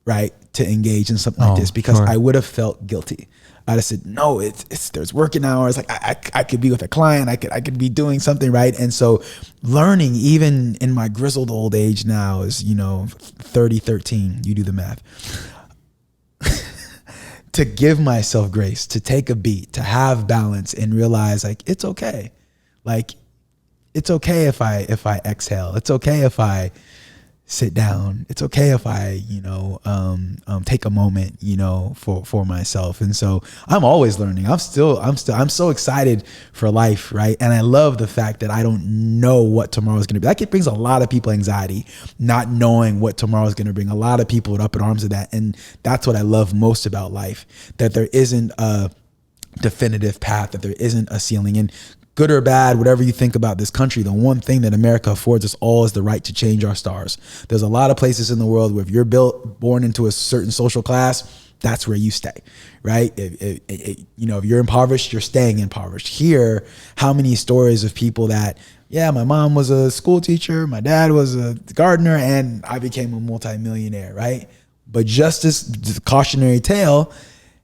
right? To engage in something like this, because I would have felt guilty. I'd have said, no, it's there's working hours. Like I could be with a client. I could be doing something, right? And so learning, even in my grizzled old age now, is 30-13. You do the math. To give myself grace, to take a beat, to have balance, and realize like it's okay. Like it's okay if I exhale. It's okay if I sit down. It's okay if I, take a moment, for myself. And so I'm always learning. I'm so excited for life. Right. And I love the fact that I don't know what tomorrow is going to be. That brings a lot of people anxiety, not knowing what tomorrow is going to bring. A lot of people are up in arms of that. And that's what I love most about life, that there isn't a definitive path, that there isn't a ceiling. And good or bad, whatever you think about this country, the one thing that America affords us all is the right to change our stars. There's a lot of places in the world where if you're born into a certain social class, that's where you stay, right? If you're impoverished, you're staying impoverished. Here, how many stories of people that, my mom was a school teacher, my dad was a gardener, and I became a multimillionaire, right? But just this cautionary tale,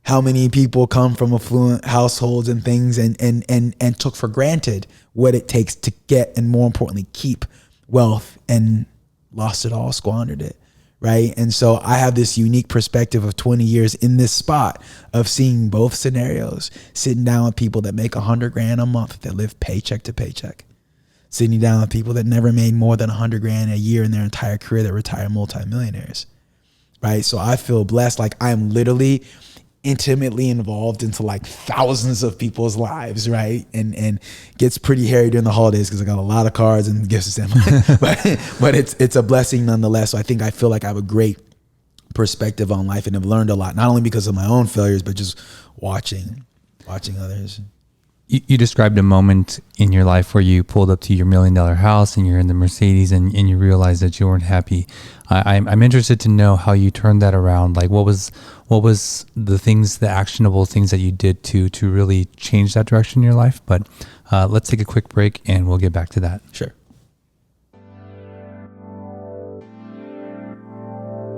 how many people come from affluent households and things and took for granted what it takes to get, and more importantly, keep wealth, and lost it all, squandered it, right? And so I have this unique perspective of 20 years in this spot of seeing both scenarios, sitting down with people that make $100,000 a month, that live paycheck to paycheck, sitting down with people that never made more than $100,000 a year in their entire career that retire multimillionaires, right? So I feel blessed. Like I'm literally intimately involved into like thousands of people's lives, right? And gets pretty hairy during the holidays because I got a lot of cards and gifts to send. but it's a blessing nonetheless. So I feel like I have a great perspective on life and have learned a lot, not only because of my own failures, but just watching others. You described a moment in your life where you pulled up to your $1 million house and you're in the Mercedes and you realized that you weren't happy. I'm interested to know how you turned that around. Like what was the actionable things that you did to really change that direction in your life? But let's take a quick break and we'll get back to that. Sure.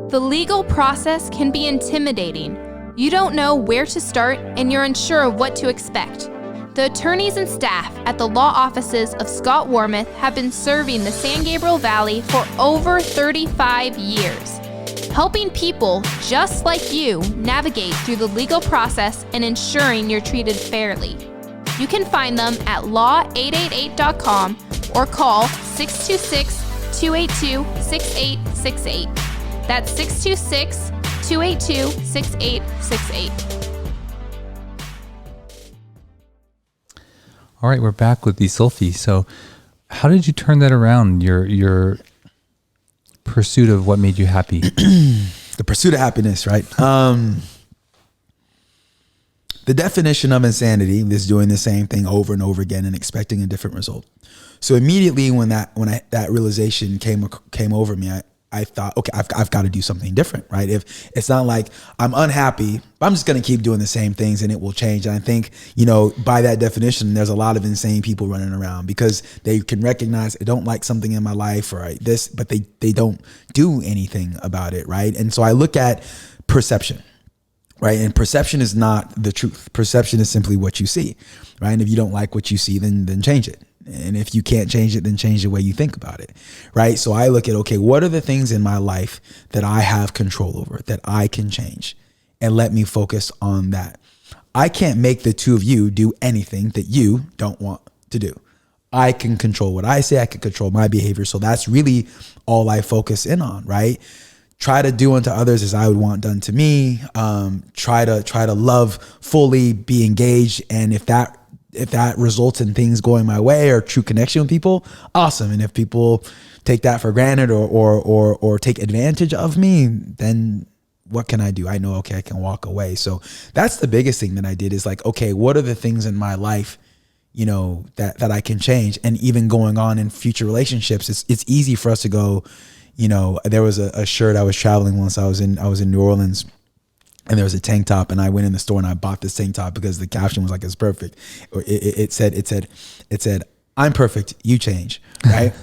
The legal process can be intimidating. You don't know where to start and you're unsure of what to expect. The attorneys and staff at the law offices of Scott Wormuth have been serving the San Gaberial Valley for over 35 years, helping people just like you navigate through the legal process and ensuring you're treated fairly. You can find them at law888.com or call 626-282-6868. That's 626-282-6868. All right, we're back with Eszylfie. So how did you turn that around, your pursuit of what made you happy? The pursuit of happiness, right? The definition of insanity is doing the same thing over and over again and expecting a different result. So immediately when that realization came over me, I thought, okay, I've got to do something different, right? If it's not like I'm unhappy, I'm just going to keep doing the same things and it will change. And I think, by that definition, there's a lot of insane people running around because they can recognize I don't like something in my life or this, but they don't do anything about it, right? And so I look at perception, right? And perception is not the truth. Perception is simply what you see, right? And if you don't like what you see, then change it. And if you can't change it, then change the way you think about it, right? So I look at, okay, what are the things in my life that I have control over, that I can change? And let me focus on that. I can't make the two of you do anything that you don't want to do. I can control what I say. I can control my behavior. So that's really all I focus in on, right? Try to do unto others as I would want done to me. Try to love fully, be engaged. And if that results in things going my way or true connection with people, awesome. And if people take that for granted or take advantage of me, then what can I do? I know, okay, I can walk away. So that's the biggest thing that I did is like, okay, what are the things in my life, that I can change? And even going on in future relationships, it's easy for us to go, there was a shirt I was traveling once. I was in New Orleans. And there was a tank top, and I went in the store and I bought this tank top because the caption was like, "It's perfect." Or it said, "I'm perfect, you change," right?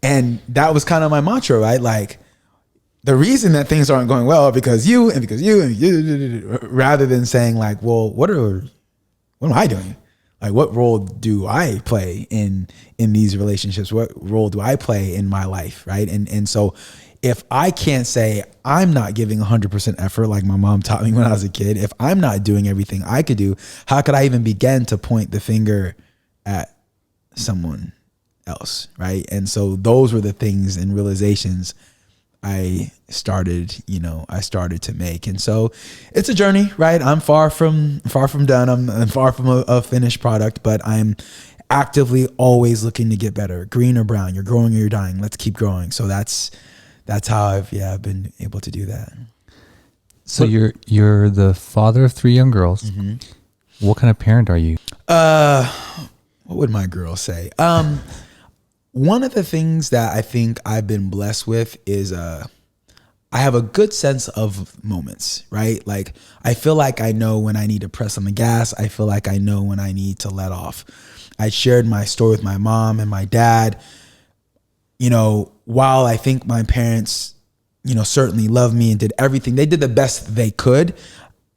And that was kind of my mantra, right? Like the reason that things aren't going well because you, rather than saying like, "Well, what am I doing? Like, what role do I play in these relationships? What role do I play in my life, right?" And so, if I can't say I'm not giving 100% effort like my mom taught me when I was a kid, if I'm not doing everything I could do, how could I even begin to point the finger at someone else, right? And so those were the things and realizations I started to make. And so it's a journey, right? I'm far from done. I'm far from a finished product, but I'm actively always looking to get better. Green or brown, you're growing or you're dying. Let's keep growing. So that's how I've been able to do that. So you're the father of 3 young girls. Mm-hmm. What kind of parent are you? What would my girl say? One of the things that I think I've been blessed with is I have a good sense of moments, right? Like I feel like I know when I need to press on the gas. I feel like I know when I need to let off. I shared my story with my mom and my dad. While I think my parents, certainly loved me and did everything, they did the best they could.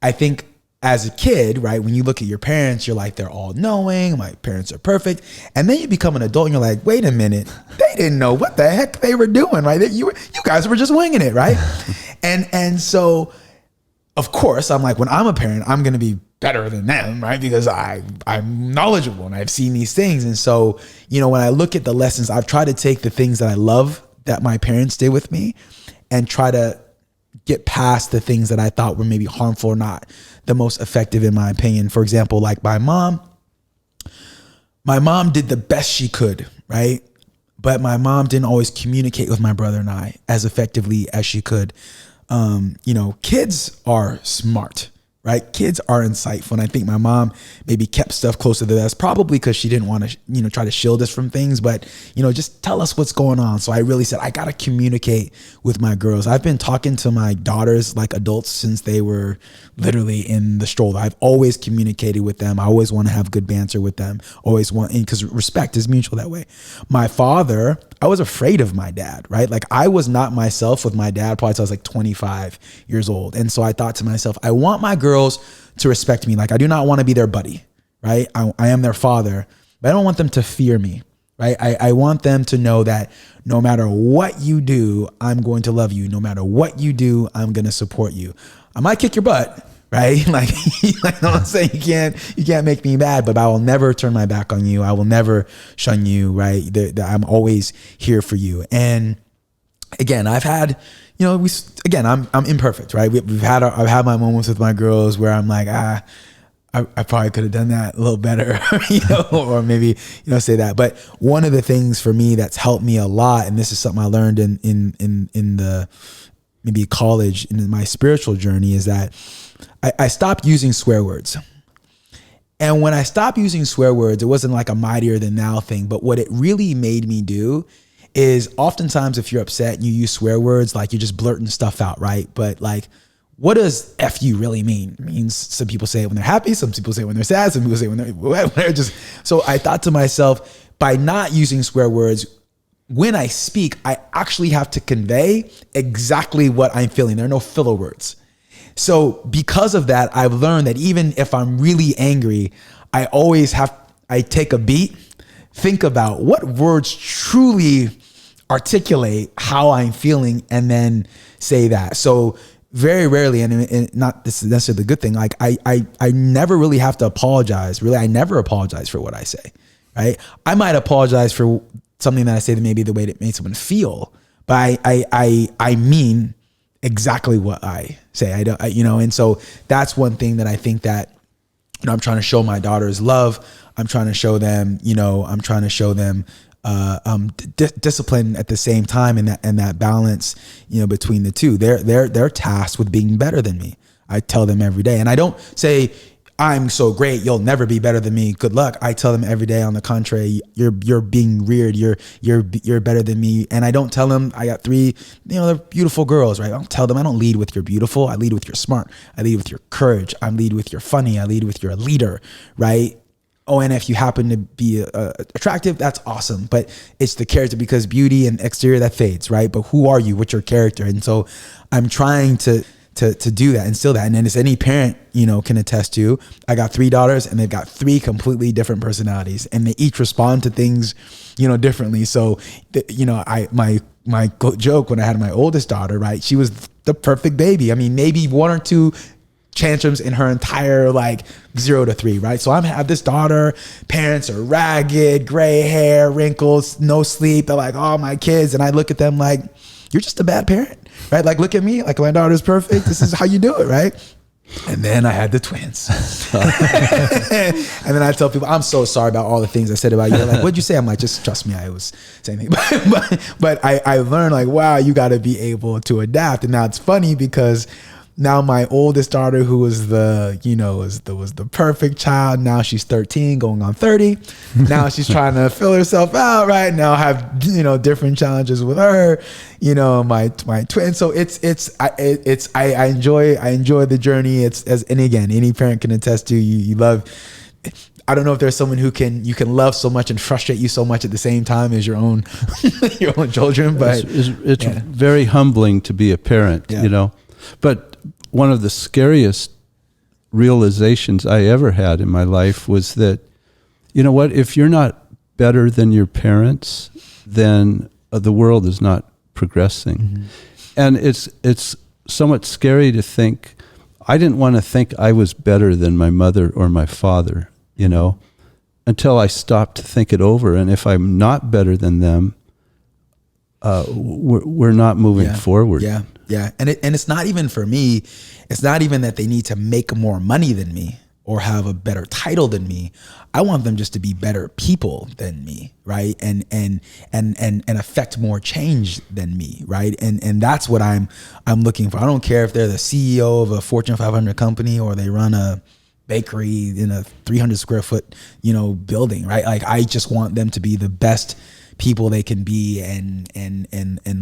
I think as a kid, right, when you look at your parents, you're like, they're all knowing, my parents are perfect. And then you become an adult and you're like, wait a minute, they didn't know what the heck they were doing, right? You guys were just winging it, right? and so, of course, I'm like, when I'm a parent, I'm going to be better than them, right? Because I'm knowledgeable and I've seen these things. And so, when I look at the lessons, I've tried to take the things that I love that my parents did with me and try to get past the things that I thought were maybe harmful or not the most effective in my opinion. For example, like my mom did the best she could, right? But my mom didn't always communicate with my brother and I as effectively as she could. Kids are smart, right? Kids are insightful. And I think my mom maybe kept stuff close to the vest, probably because she didn't want to, try to shield us from things, but, just tell us what's going on. So I really said, I got to communicate with my girls. I've been talking to my daughters like adults since they were literally in the stroller. I've always communicated with them. I always want to have good banter with them. Because respect is mutual that way. My father, I was afraid of my dad, right? Like I was not myself with my dad probably until I was like 25 years old. And so I thought to myself, I want my girls to respect me. Like I do not want to be their buddy, right? I am their father, but I don't want them to fear me, right? I want them to know that no matter what you do, I'm going to love you. No matter what you do, I'm going to support you. I might kick your butt, right? Like I'm saying, you can't make me mad, but I will never turn my back on you. I will never shun you, right? I'm always here for you. And again, I've had, I'm imperfect, right? I've had my moments with my girls where I'm like, I probably could have done that a little better, or maybe, say that. But one of the things for me that's helped me a lot, and this is something I learned in the maybe college in my spiritual journey, is that I stopped using swear words. And when I stopped using swear words, it wasn't like a mightier than thou thing, but what it really made me do is oftentimes if you're upset and you use swear words, like you're just blurting stuff out, right? But like, what does F you really mean? It means some people say it when they're happy, some people say it when they're sad, some people say when they're just, so I thought to myself, by not using swear words, when I speak, I actually have to convey exactly what I'm feeling. There are no filler words. So because of that, I've learned that even if I'm really angry, I take a beat, think about what words truly articulate how I'm feeling, and then say that. So very rarely, and not this is necessarily the good thing, like I never really have to apologize. Really, I never apologize for what I say, right? I might apologize for something that I say that maybe the way that made someone feel, but I mean exactly what I say. And so that's one thing that I think that, I'm trying to show my daughters love. I'm trying to show them, discipline at the same time, and that balance, between the two. They're tasked with being better than me. I tell them every day, and I don't say, I'm so great, you'll never be better than me, good luck. I tell them every day, on the contrary, you're being reared, you're better than me. And I don't tell them, I got 3, they're beautiful girls, right? I don't tell them, I don't lead with you're beautiful. I lead with you're smart. I lead with your courage. I lead with you're funny. I lead with you're a leader, right? Oh, and if you happen to be attractive, that's awesome. But it's the character, because beauty and exterior, that fades, right? But who are you? What's your character? And so I'm trying to do that, instill that. And then as any parent, can attest to, I got 3 daughters, and they've got 3 completely different personalities, and they each respond to things, differently. So, my joke when I had my oldest daughter, right? She was the perfect baby. I mean, maybe 1 or 2 tantrums in her entire 0 to 3, right? So I have this daughter, parents are ragged, gray hair, wrinkles, no sleep. They're like, oh, my kids. And I look at them like, you're just a bad parent, right? Like, look at me, like my daughter's perfect. This is how you do it, right? And then I had the twins. And then I tell people, I'm so sorry about all the things I said about you. They're like, what'd you say? I'm like, just trust me, I was saying things. But I learned wow, you got to be able to adapt. And now it's funny because now my oldest daughter, who was was the perfect child, now she's 13 going on 30. Now she's trying to fill herself out, right? Now I have different challenges with her, my twin. So I enjoy the journey. And again, any parent can attest to, you love. I don't know if there's someone you can love so much and frustrate you so much at the same time as your own children. But it's very humbling to be a parent, But one of the scariest realizations I ever had in my life was that, if you're not better than your parents, then the world is not progressing. Mm-hmm. And it's somewhat scary to think, I didn't want to think I was better than my mother or my father, until I stopped to think it over. And if I'm not better than them, we're not moving forward. Yeah. Yeah. And it's not even for me. It's not even that they need to make more money than me or have a better title than me. I want them just to be better people than me. Right. And affect more change than me. Right. And that's what I'm looking for. I don't care if they're the CEO of a Fortune 500 company or they run a bakery in a 300 square foot, building. Right. Like, I just want them to be the best people they can be, and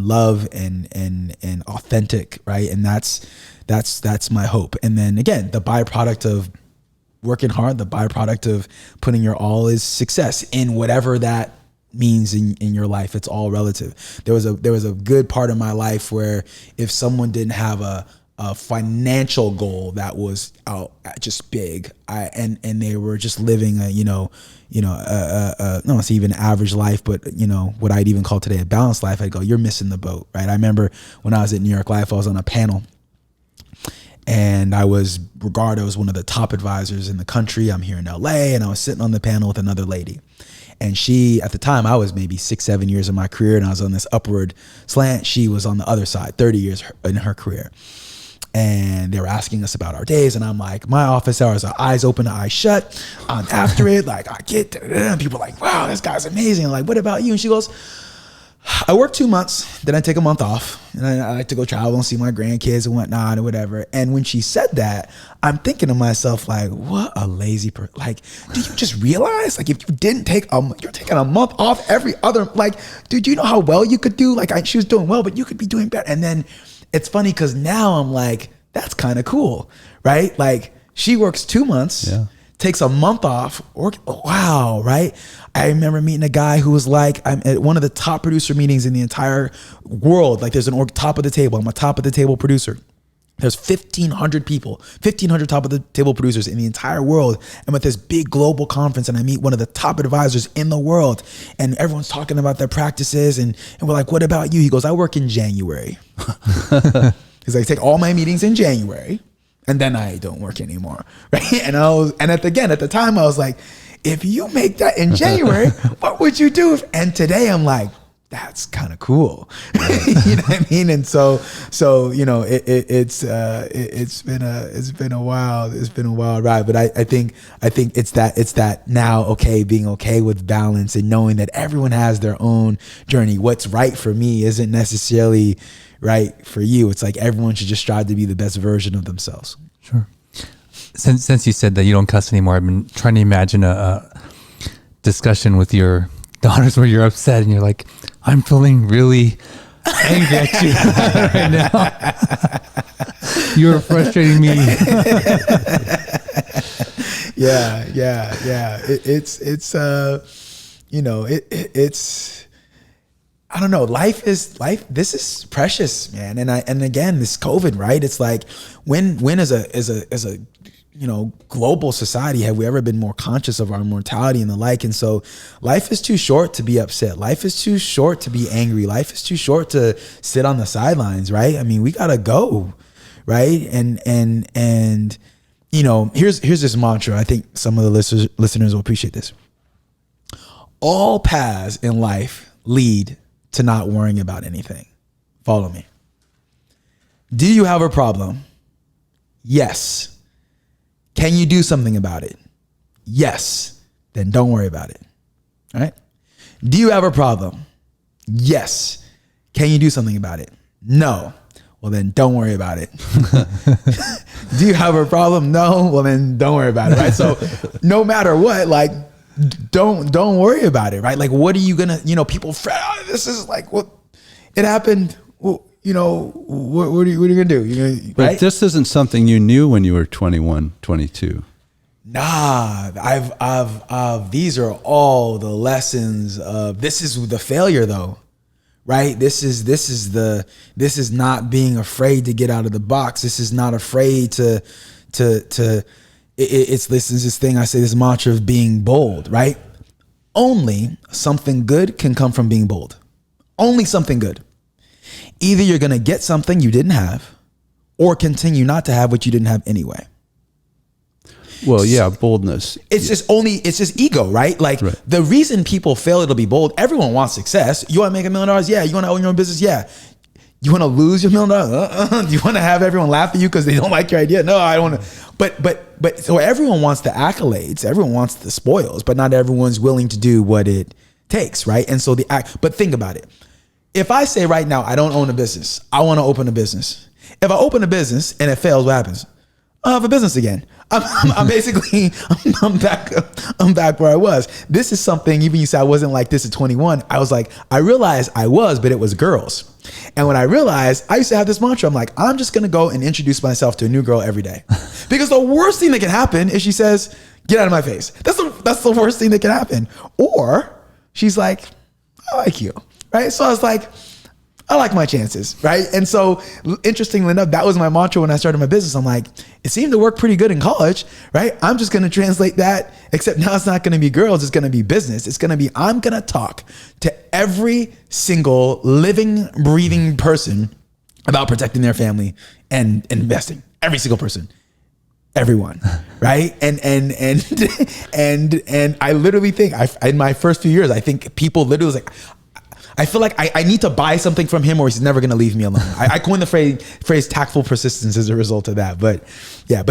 love and authentic, right? And that's my hope. And then again, the byproduct of working hard, the byproduct of putting your all is success in whatever that means in your life. It's all relative. There was a good part of my life where if someone didn't have a financial goal that was just big, and they were just living I don't want to say even average life, but what I'd even call today a balanced life, I'd go, you're missing the boat, right? I remember when I was at New York Life, I was on a panel, and I was regarded as one of the top advisors in the country. I'm here in LA, and I was sitting on the panel with another lady. And she, at the time, I was maybe 6-7 years in my career, and I was on this upward slant. She was on the other side, 30 years in her career. And they were asking us about our days. And I'm like, my office hours are eyes open, eyes shut. I'm after it. Like, I get, and people are like, wow, this guy's amazing. I'm like, what about you? And she goes, I work 2 months, then I take a month off, and I like to go travel and see my grandkids and whatnot or whatever. And when she said that, I'm thinking to myself, like, what a lazy person. Like, do you just realize, like, if you didn't take you're taking a month off every other, like, dude, you know how well you could do? Like, she was doing well, but you could be doing better. And then it's funny because now I'm like, that's kind of cool, right? Like, she works 2 months. Yeah. Takes a month off. Wow, right? I remember meeting a guy who was like, I'm at one of the top producer meetings in the entire world. Like there's an top of the table. I'm a top of the table producer. There's 1,500 people, 1,500 top of the table producers in the entire world. I'm at this big global conference and I meet one of the top advisors in the world. And everyone's talking about their practices. And we're like, what about you? He goes, I work in January. He's like, I take all my meetings in January. And then I don't work anymore, right? And at the time I was like, if you make that in January, what would you do? And today I'm like, that's kind of cool, you know what I mean? And so you know, it's been a wild ride. But I think it's that now, okay, being okay with balance and knowing that everyone has their own journey. What's right for me isn't necessarily right for you. It's like everyone should just strive to be the best version of themselves. Sure. Since you said that you don't cuss anymore, I've been trying to imagine a discussion with your daughters where you're upset and you're like, I'm feeling really angry at you right now. You're frustrating me. Yeah. It's you know, it's I don't know. Life. This is precious, man. And again, this COVID, right? It's like when as a you know, global society have we ever been more conscious of our mortality and the like? And so life is too short to be upset. Life is too short to be angry. Life is too short to sit on the sidelines, right? I mean, we gotta go, right? And you know, here's this mantra. I think some of the listeners will appreciate this. All paths in life lead to not worrying about anything. Follow me. Do you have a problem? Yes. Can you do something about it? Yes. Then don't worry about it. All right. Do you have a problem? Yes. Can you do something about it? No. Well, then don't worry about it. Do you have a problem? No. Well, then don't worry about it. Right. So no matter what, like, don't worry about it. Right. Like, what are you gonna, you know, people, this is like, what it happened. Well, you know, what are you gonna do? Right? But this isn't something you knew when you were 21, 22. Nah, I've these are all the lessons of, this is the failure though, right? This is not being afraid to get out of the box. This is not afraid to it's this thing I say, this mantra of being bold, right? Only something good can come from being bold. Only something good. Either you're going to get something you didn't have or continue not to have what you didn't have anyway. Well, yeah, boldness. It's just ego, right? Like right. The reason people fail to be bold, everyone wants success. You want to make $1 million? Yeah. You want to own your own business? Yeah. You want to lose your $1 million? Do you want to have everyone laugh at you because they don't like your idea? No, I don't want to. But so everyone wants the accolades. Everyone wants the spoils, but not everyone's willing to do what it takes, right? And so but think about it. If I say right now, I don't own a business, I want to open a business. If I open a business and it fails, what happens? I'll have a business again. I'm basically, I'm back where I was. This is something, even you said I wasn't like this at 21. I was like, I realized I was, but it was girls. And when I realized, I used to have this mantra, I'm like, I'm just going to go and introduce myself to a new girl every day. Because the worst thing that can happen is she says, get out of my face. That's the worst thing that can happen. Or she's like, I like you. Right. So I was like, I like my chances. Right. And so interestingly enough, that was my mantra when I started my business. I'm like, it seemed to work pretty good in college. Right. I'm just going to translate that, except now it's not going to be girls. It's going to be business. It's going to be, I'm going to talk to every single living, breathing person about protecting their family and investing. Every single person. Everyone, right? And I literally think in my first few years, I think people literally was like, I feel like I need to buy something from him or he's never going to leave me alone. I coined the phrase tactful persistence as a result of that. But yeah,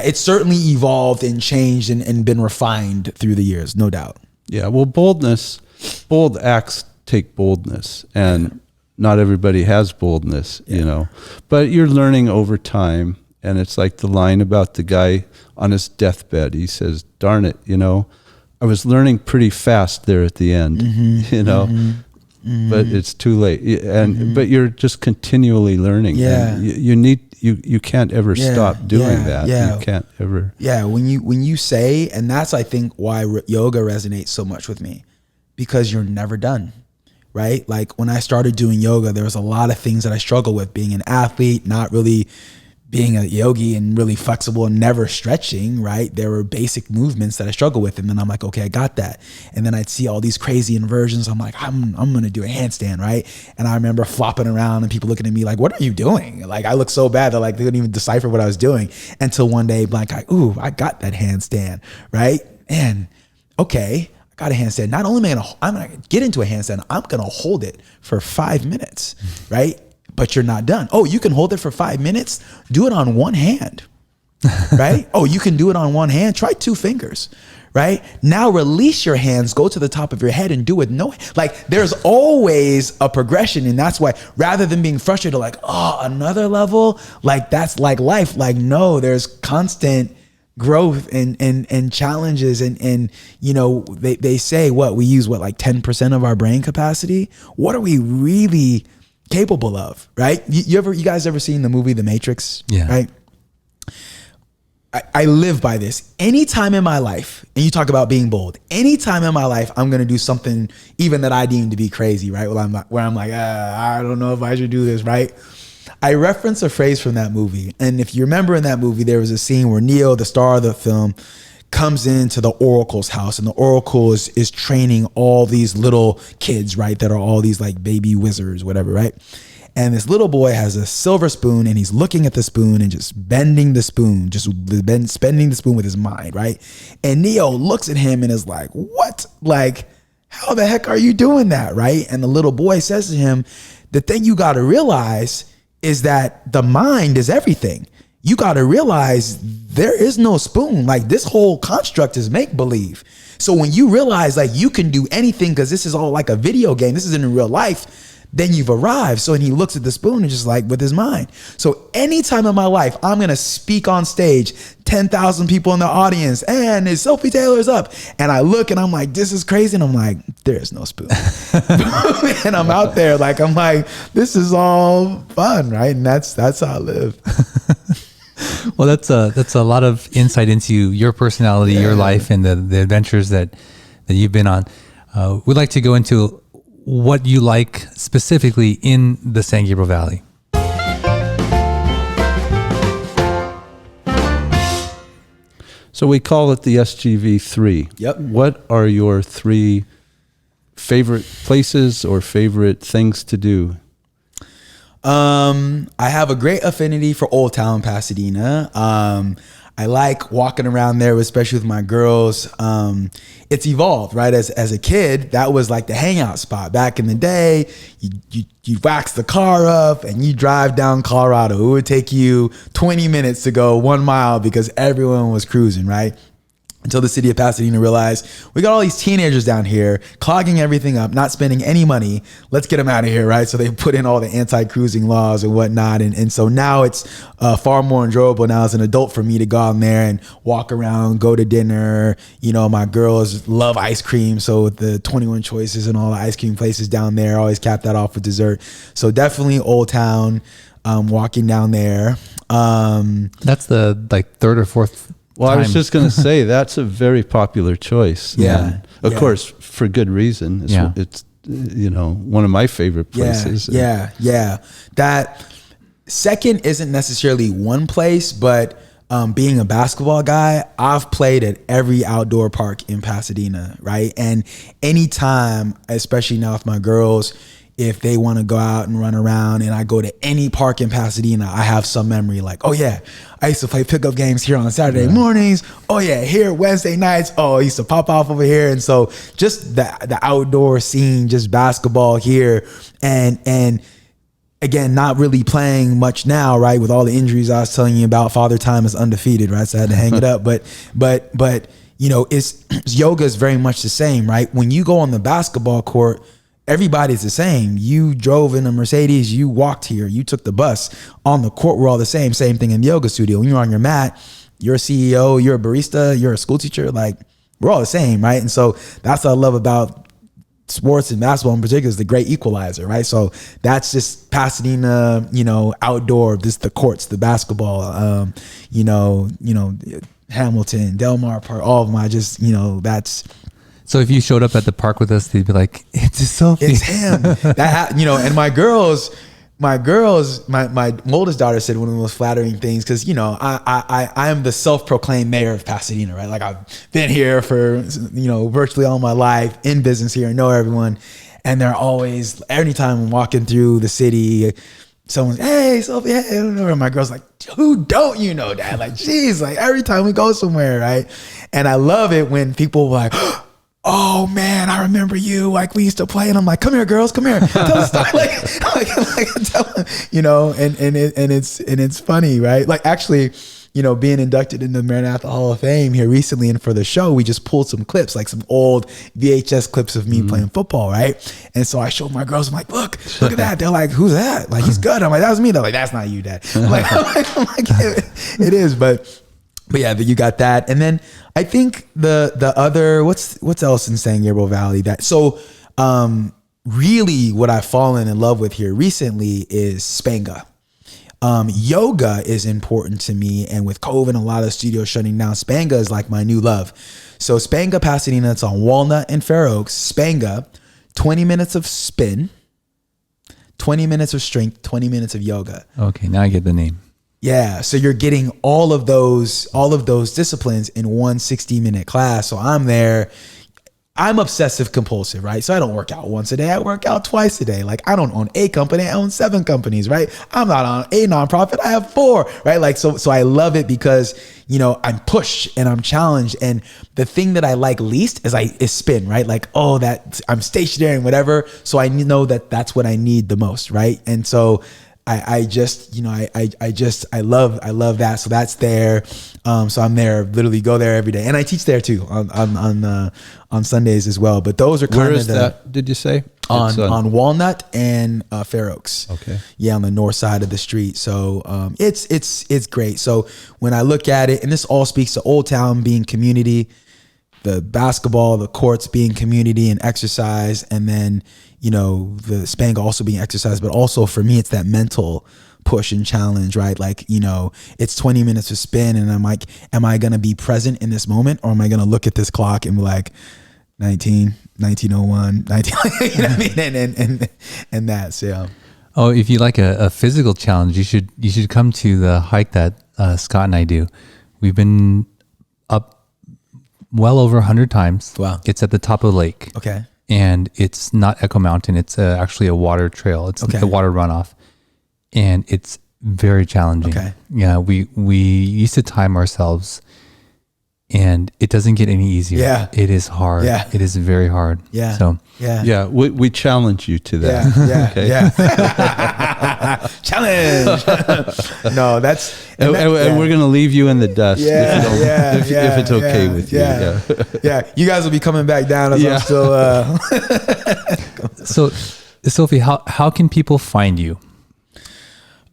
it's certainly evolved and changed and been refined through the years, no doubt. Yeah, well, bold acts take boldness, and not everybody has boldness, you know, but you're learning over time. And it's like the line about the guy on his deathbed. He says, darn it, you know, I was learning pretty fast there at the end, you know, but it's too late. And but you're just continually learning. Yeah. And you can't ever stop doing that. Yeah. You can't ever. Yeah. When you say, and that's, I think, why yoga resonates so much with me, because you're never done. Right? Like when I started doing yoga, there was a lot of things that I struggled with, being an athlete, not really being a yogi and really flexible and never stretching, right? There were basic movements that I struggled with. And then I'm like, okay, I got that. And then I'd see all these crazy inversions. I'm like, I'm going to do a handstand, right? And I remember flopping around and people looking at me like, what are you doing? Like, I looked so bad that like they couldn't even decipher what I was doing until one day, like, I got that handstand, right? And okay, I got a handstand. Not only I'm going to get into a handstand, I'm going to hold it for 5 minutes, right? But you're not done. Oh, you can hold it for 5 minutes. Do it on one hand, right? Oh, you can do it on one hand. Try 2 fingers, right? Now release your hands, go to the top of your head and do it no, like there's always a progression. And that's why rather than being frustrated, like, oh, another level, like that's like life. Like, no, there's constant growth and challenges. And you know, they say we use like 10% of our brain capacity. What are we really capable of, right? You guys ever seen the movie The Matrix? Yeah. Right? I live by this. Anytime in my life, and you talk about being bold, anytime in my life, I'm going to do something even that I deem to be crazy, right? Where I'm like, I don't know if I should do this, right? I reference a phrase from that movie. And if you remember in that movie, there was a scene where Neo, the star of the film, comes into the Oracle's house, and the Oracle is training all these little kids, right? That are all these like baby wizards, whatever, right? And this little boy has a silver spoon, and he's looking at the spoon and just bending the spoon, spending the spoon with his mind, right? And Neo looks at him and is like, what? Like, how the heck are you doing that, right? And the little boy says to him, the thing you got to realize is that the mind is everything. You got to realize there is no spoon. Like, this whole construct is make believe. So when you realize like you can do anything because this is all like a video game, this isn't in real life, then you've arrived. So, and he looks at the spoon and just like with his mind. So anytime in my life, I'm going to speak on stage, 10,000 people in the audience, and Eszylfie Taylor's up. And I look and I'm like, this is crazy. And I'm like, there is no spoon. And I'm out there like, I'm like, this is all fun, right? And that's how I live. Well, that's a lot of insight into your personality, your life, and the adventures that you've been on. We'd like to go into what you like specifically in the San Gabriel Valley. So we call it the SGV3. Yep. What are your 3 favorite places or favorite things to do? I have a great affinity for Old Town Pasadena. I like walking around there, especially with my girls. It's evolved, right? As a kid, that was like the hangout spot. Back in the day, you wax the car up and you drive down Colorado. It would take you 20 minutes to go 1 mile because everyone was cruising, right? Until the city of Pasadena realized, we got all these teenagers down here clogging everything up, not spending any money. Let's get them out of here, right? So they put in all the anti-cruising laws and whatnot. And so now it's far more enjoyable now as an adult for me to go out there and walk around, go to dinner. You know, my girls love ice cream. So with the 21 Choices and all the ice cream places down there, I always cap that off with dessert. So definitely Old Town, walking down there. That's the like 3rd or 4th Well, time. I was just going to say that's a very popular choice. Yeah. And of course, for good reason. It's you know, one of my favorite places. Yeah. That second isn't necessarily one place, but being a basketball guy, I've played at every outdoor park in Pasadena, right? And anytime, especially now with my girls, if they want to go out and run around and I go to any park in Pasadena, I have some memory like, oh yeah, I used to play pickup games here on Saturday mornings. Oh yeah, here Wednesday nights. Oh, I used to pop off over here. And so just the outdoor scene, just basketball here. And again, not really playing much now, right? With all the injuries I was telling you about, Father Time is undefeated, right? So I had to hang it up. But you know, yoga is very much the same, right? When you go on the basketball court, everybody's the same. You drove in a Mercedes, you walked here, you took the bus. On the court, we're all the same. Same thing in the yoga studio. When you're on your mat, you're a CEO, you're a barista, you're a school teacher. Like, we're all the same, right? And so that's what I love about sports and basketball in particular, is the great equalizer, right? So that's just Pasadena, outdoor, the courts, the basketball, Hamilton, Del Mar Park, all of them. I just, that's. So if you showed up at the park with us, they'd be like, it's Eszylfie. It's him. And my oldest daughter said one of the most flattering things, because I am the self-proclaimed mayor of Pasadena, right? Like, I've been here for virtually all my life, in business here, know everyone, and they're always, anytime I'm walking through the city, someone's, hey, Eszylfie, hey, I don't know. And my girl's like, who don't you know, Dad? Like, geez, like every time we go somewhere, right? And I love it when people like, oh man, I remember you. Like, we used to play, and I'm like, come here, girls, come here, tell us story. Tell them, and it's funny, right? Like, actually, being inducted into the Maranatha Hall of Fame here recently, and for the show, we just pulled some clips, like some old VHS clips of me playing football, right? And so I showed my girls, I'm like, look at that. They're like, who's that? Like, he's good. I'm like, that was me. They're like, that's not you, Dad. I'm like, it is, but yeah, you got that. And then I think the other, what's else in San Gabriel Valley really what I've fallen in love with here recently is Spanga. Yoga is important to me, and with COVID and a lot of studios shutting down, Spanga is like my new love. So Spanga Pasadena, it's on Walnut and Fair Oaks. Spanga, 20 minutes of spin, 20 minutes of strength, 20 minutes of yoga. Okay, now I get the name. Yeah, so you're getting all of those disciplines in one 60-minute class. So I'm there. I'm obsessive compulsive, right? So I don't work out once a day. I work out twice a day. Like, I don't own a company. I own 7 companies, right? I'm not on a nonprofit. I have 4, right? Like, so I love it because, I'm pushed and I'm challenged. And the thing that I like least is spin, right? Like, that I'm stationary and whatever. So I know that that's what I need the most, right? And so I love that. So that's there. So I'm there, literally go there every day, and I teach there too on Sundays as well. But those are kind Where of is that? Did you say on Walnut and Fair Oaks? Okay. Yeah, on the north side of the street. So it's great. So when I look at it, and this all speaks to Old Town being community, the basketball, the courts being community and exercise, and then the Spanga also being exercise, but also for me, it's that mental push and challenge, right? Like, it's 20 minutes to spin, and I'm like, am I going to be present in this moment, or am I going to look at this clock and be like 1901, 19, you know what I mean? And that's, yeah. Oh, if you like a physical challenge, you should come to the hike that Scott and I do. We've been up well over 100 times. Wow. It's at the top of the lake. Okay. And it's not Echo Mountain. It's actually a water trail. It's the water runoff. And it's very challenging. Okay. Yeah, we used to time ourselves, and it doesn't get any easier. Yeah. It is hard. Yeah. It is very hard. Yeah. So Yeah, we challenge you to that. Yeah. Okay. Yeah. Challenge. No, that's And we're going to leave you in the dust if it's okay with you. Yeah. You guys will be coming back down as I'm still. So, Eszylfie, how can people find you?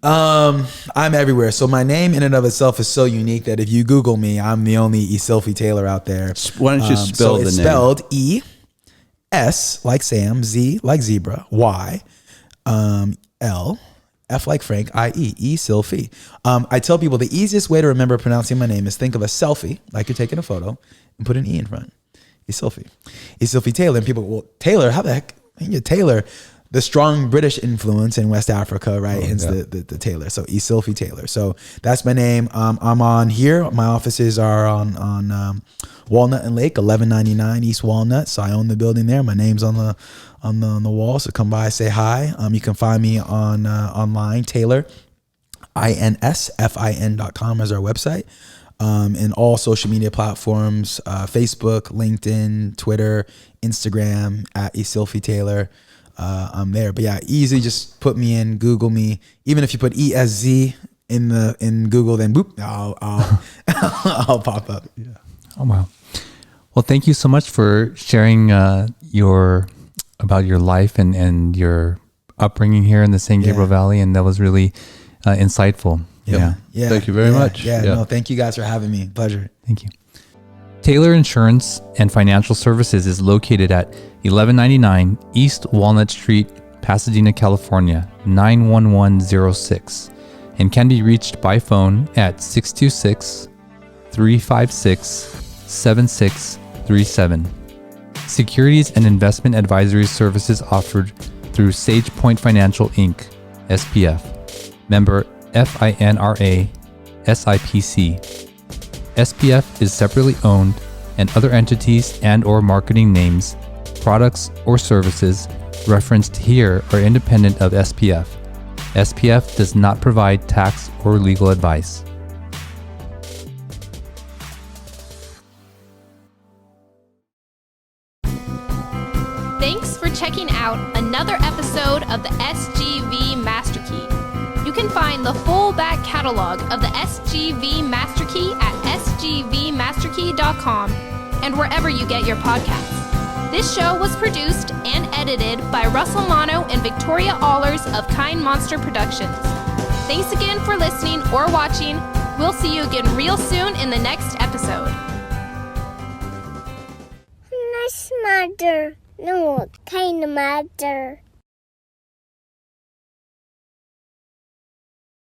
I'm everywhere. So my name in and of itself is so unique that if you Google me, I'm the only Eszylfie Taylor out there. Why don't you spell the name? It's spelled E-S like Sam, Z like zebra, Y, L, F like Frank, I-E, Eszylfie. I tell people the easiest way to remember pronouncing my name is think of a selfie, like you're taking a photo, and put an E in front. Eszylfie. Eszylfie Taylor. And people go, well, Taylor, how the heck? You're Taylor. The strong British influence in West Africa, right? Hence the Taylor. So Eszylfie Taylor. So that's my name. I'm on here. My offices are on Walnut and Lake, 1199 East Walnut. So I own the building there. My name's on the wall. So come by, say hi. You can find me on online, Taylor, INSFIN.com is our website. And all social media platforms, Facebook, LinkedIn, Twitter, Instagram, at Eszylfie Taylor. I'm there, but yeah, easy. Just put me in, Google me. Even if you put ESZ in Google, then boop, I'll pop up. Yeah. Oh wow. Well, thank you so much for sharing your about your life and your upbringing here in the San Gabriel Valley, and that was really insightful. Yeah. Thank you very much. No, thank you guys for having me. Pleasure. Thank you. Taylor Insurance and Financial Services is located at 1199 East Walnut Street, Pasadena, California, 91106, and can be reached by phone at 626-356-7637. Securities and investment advisory services offered through Sage Point Financial Inc., SPF, member FINRA, SIPC. SPF is separately owned, and other entities and/or marketing names, products, or services referenced here are independent of SPF. SPF does not provide tax or legal advice. Thanks for checking out another episode of the SGV Master Key. You can find the full back catalog of the SGV Master Key at sgvmasterkey.com and wherever you get your podcasts. This show was produced and edited by Russell Mono and Victoria Allers of Kind Monster Productions. Thanks again for listening or watching. We'll see you again real soon in the next episode. Nice mother. No, kind mother.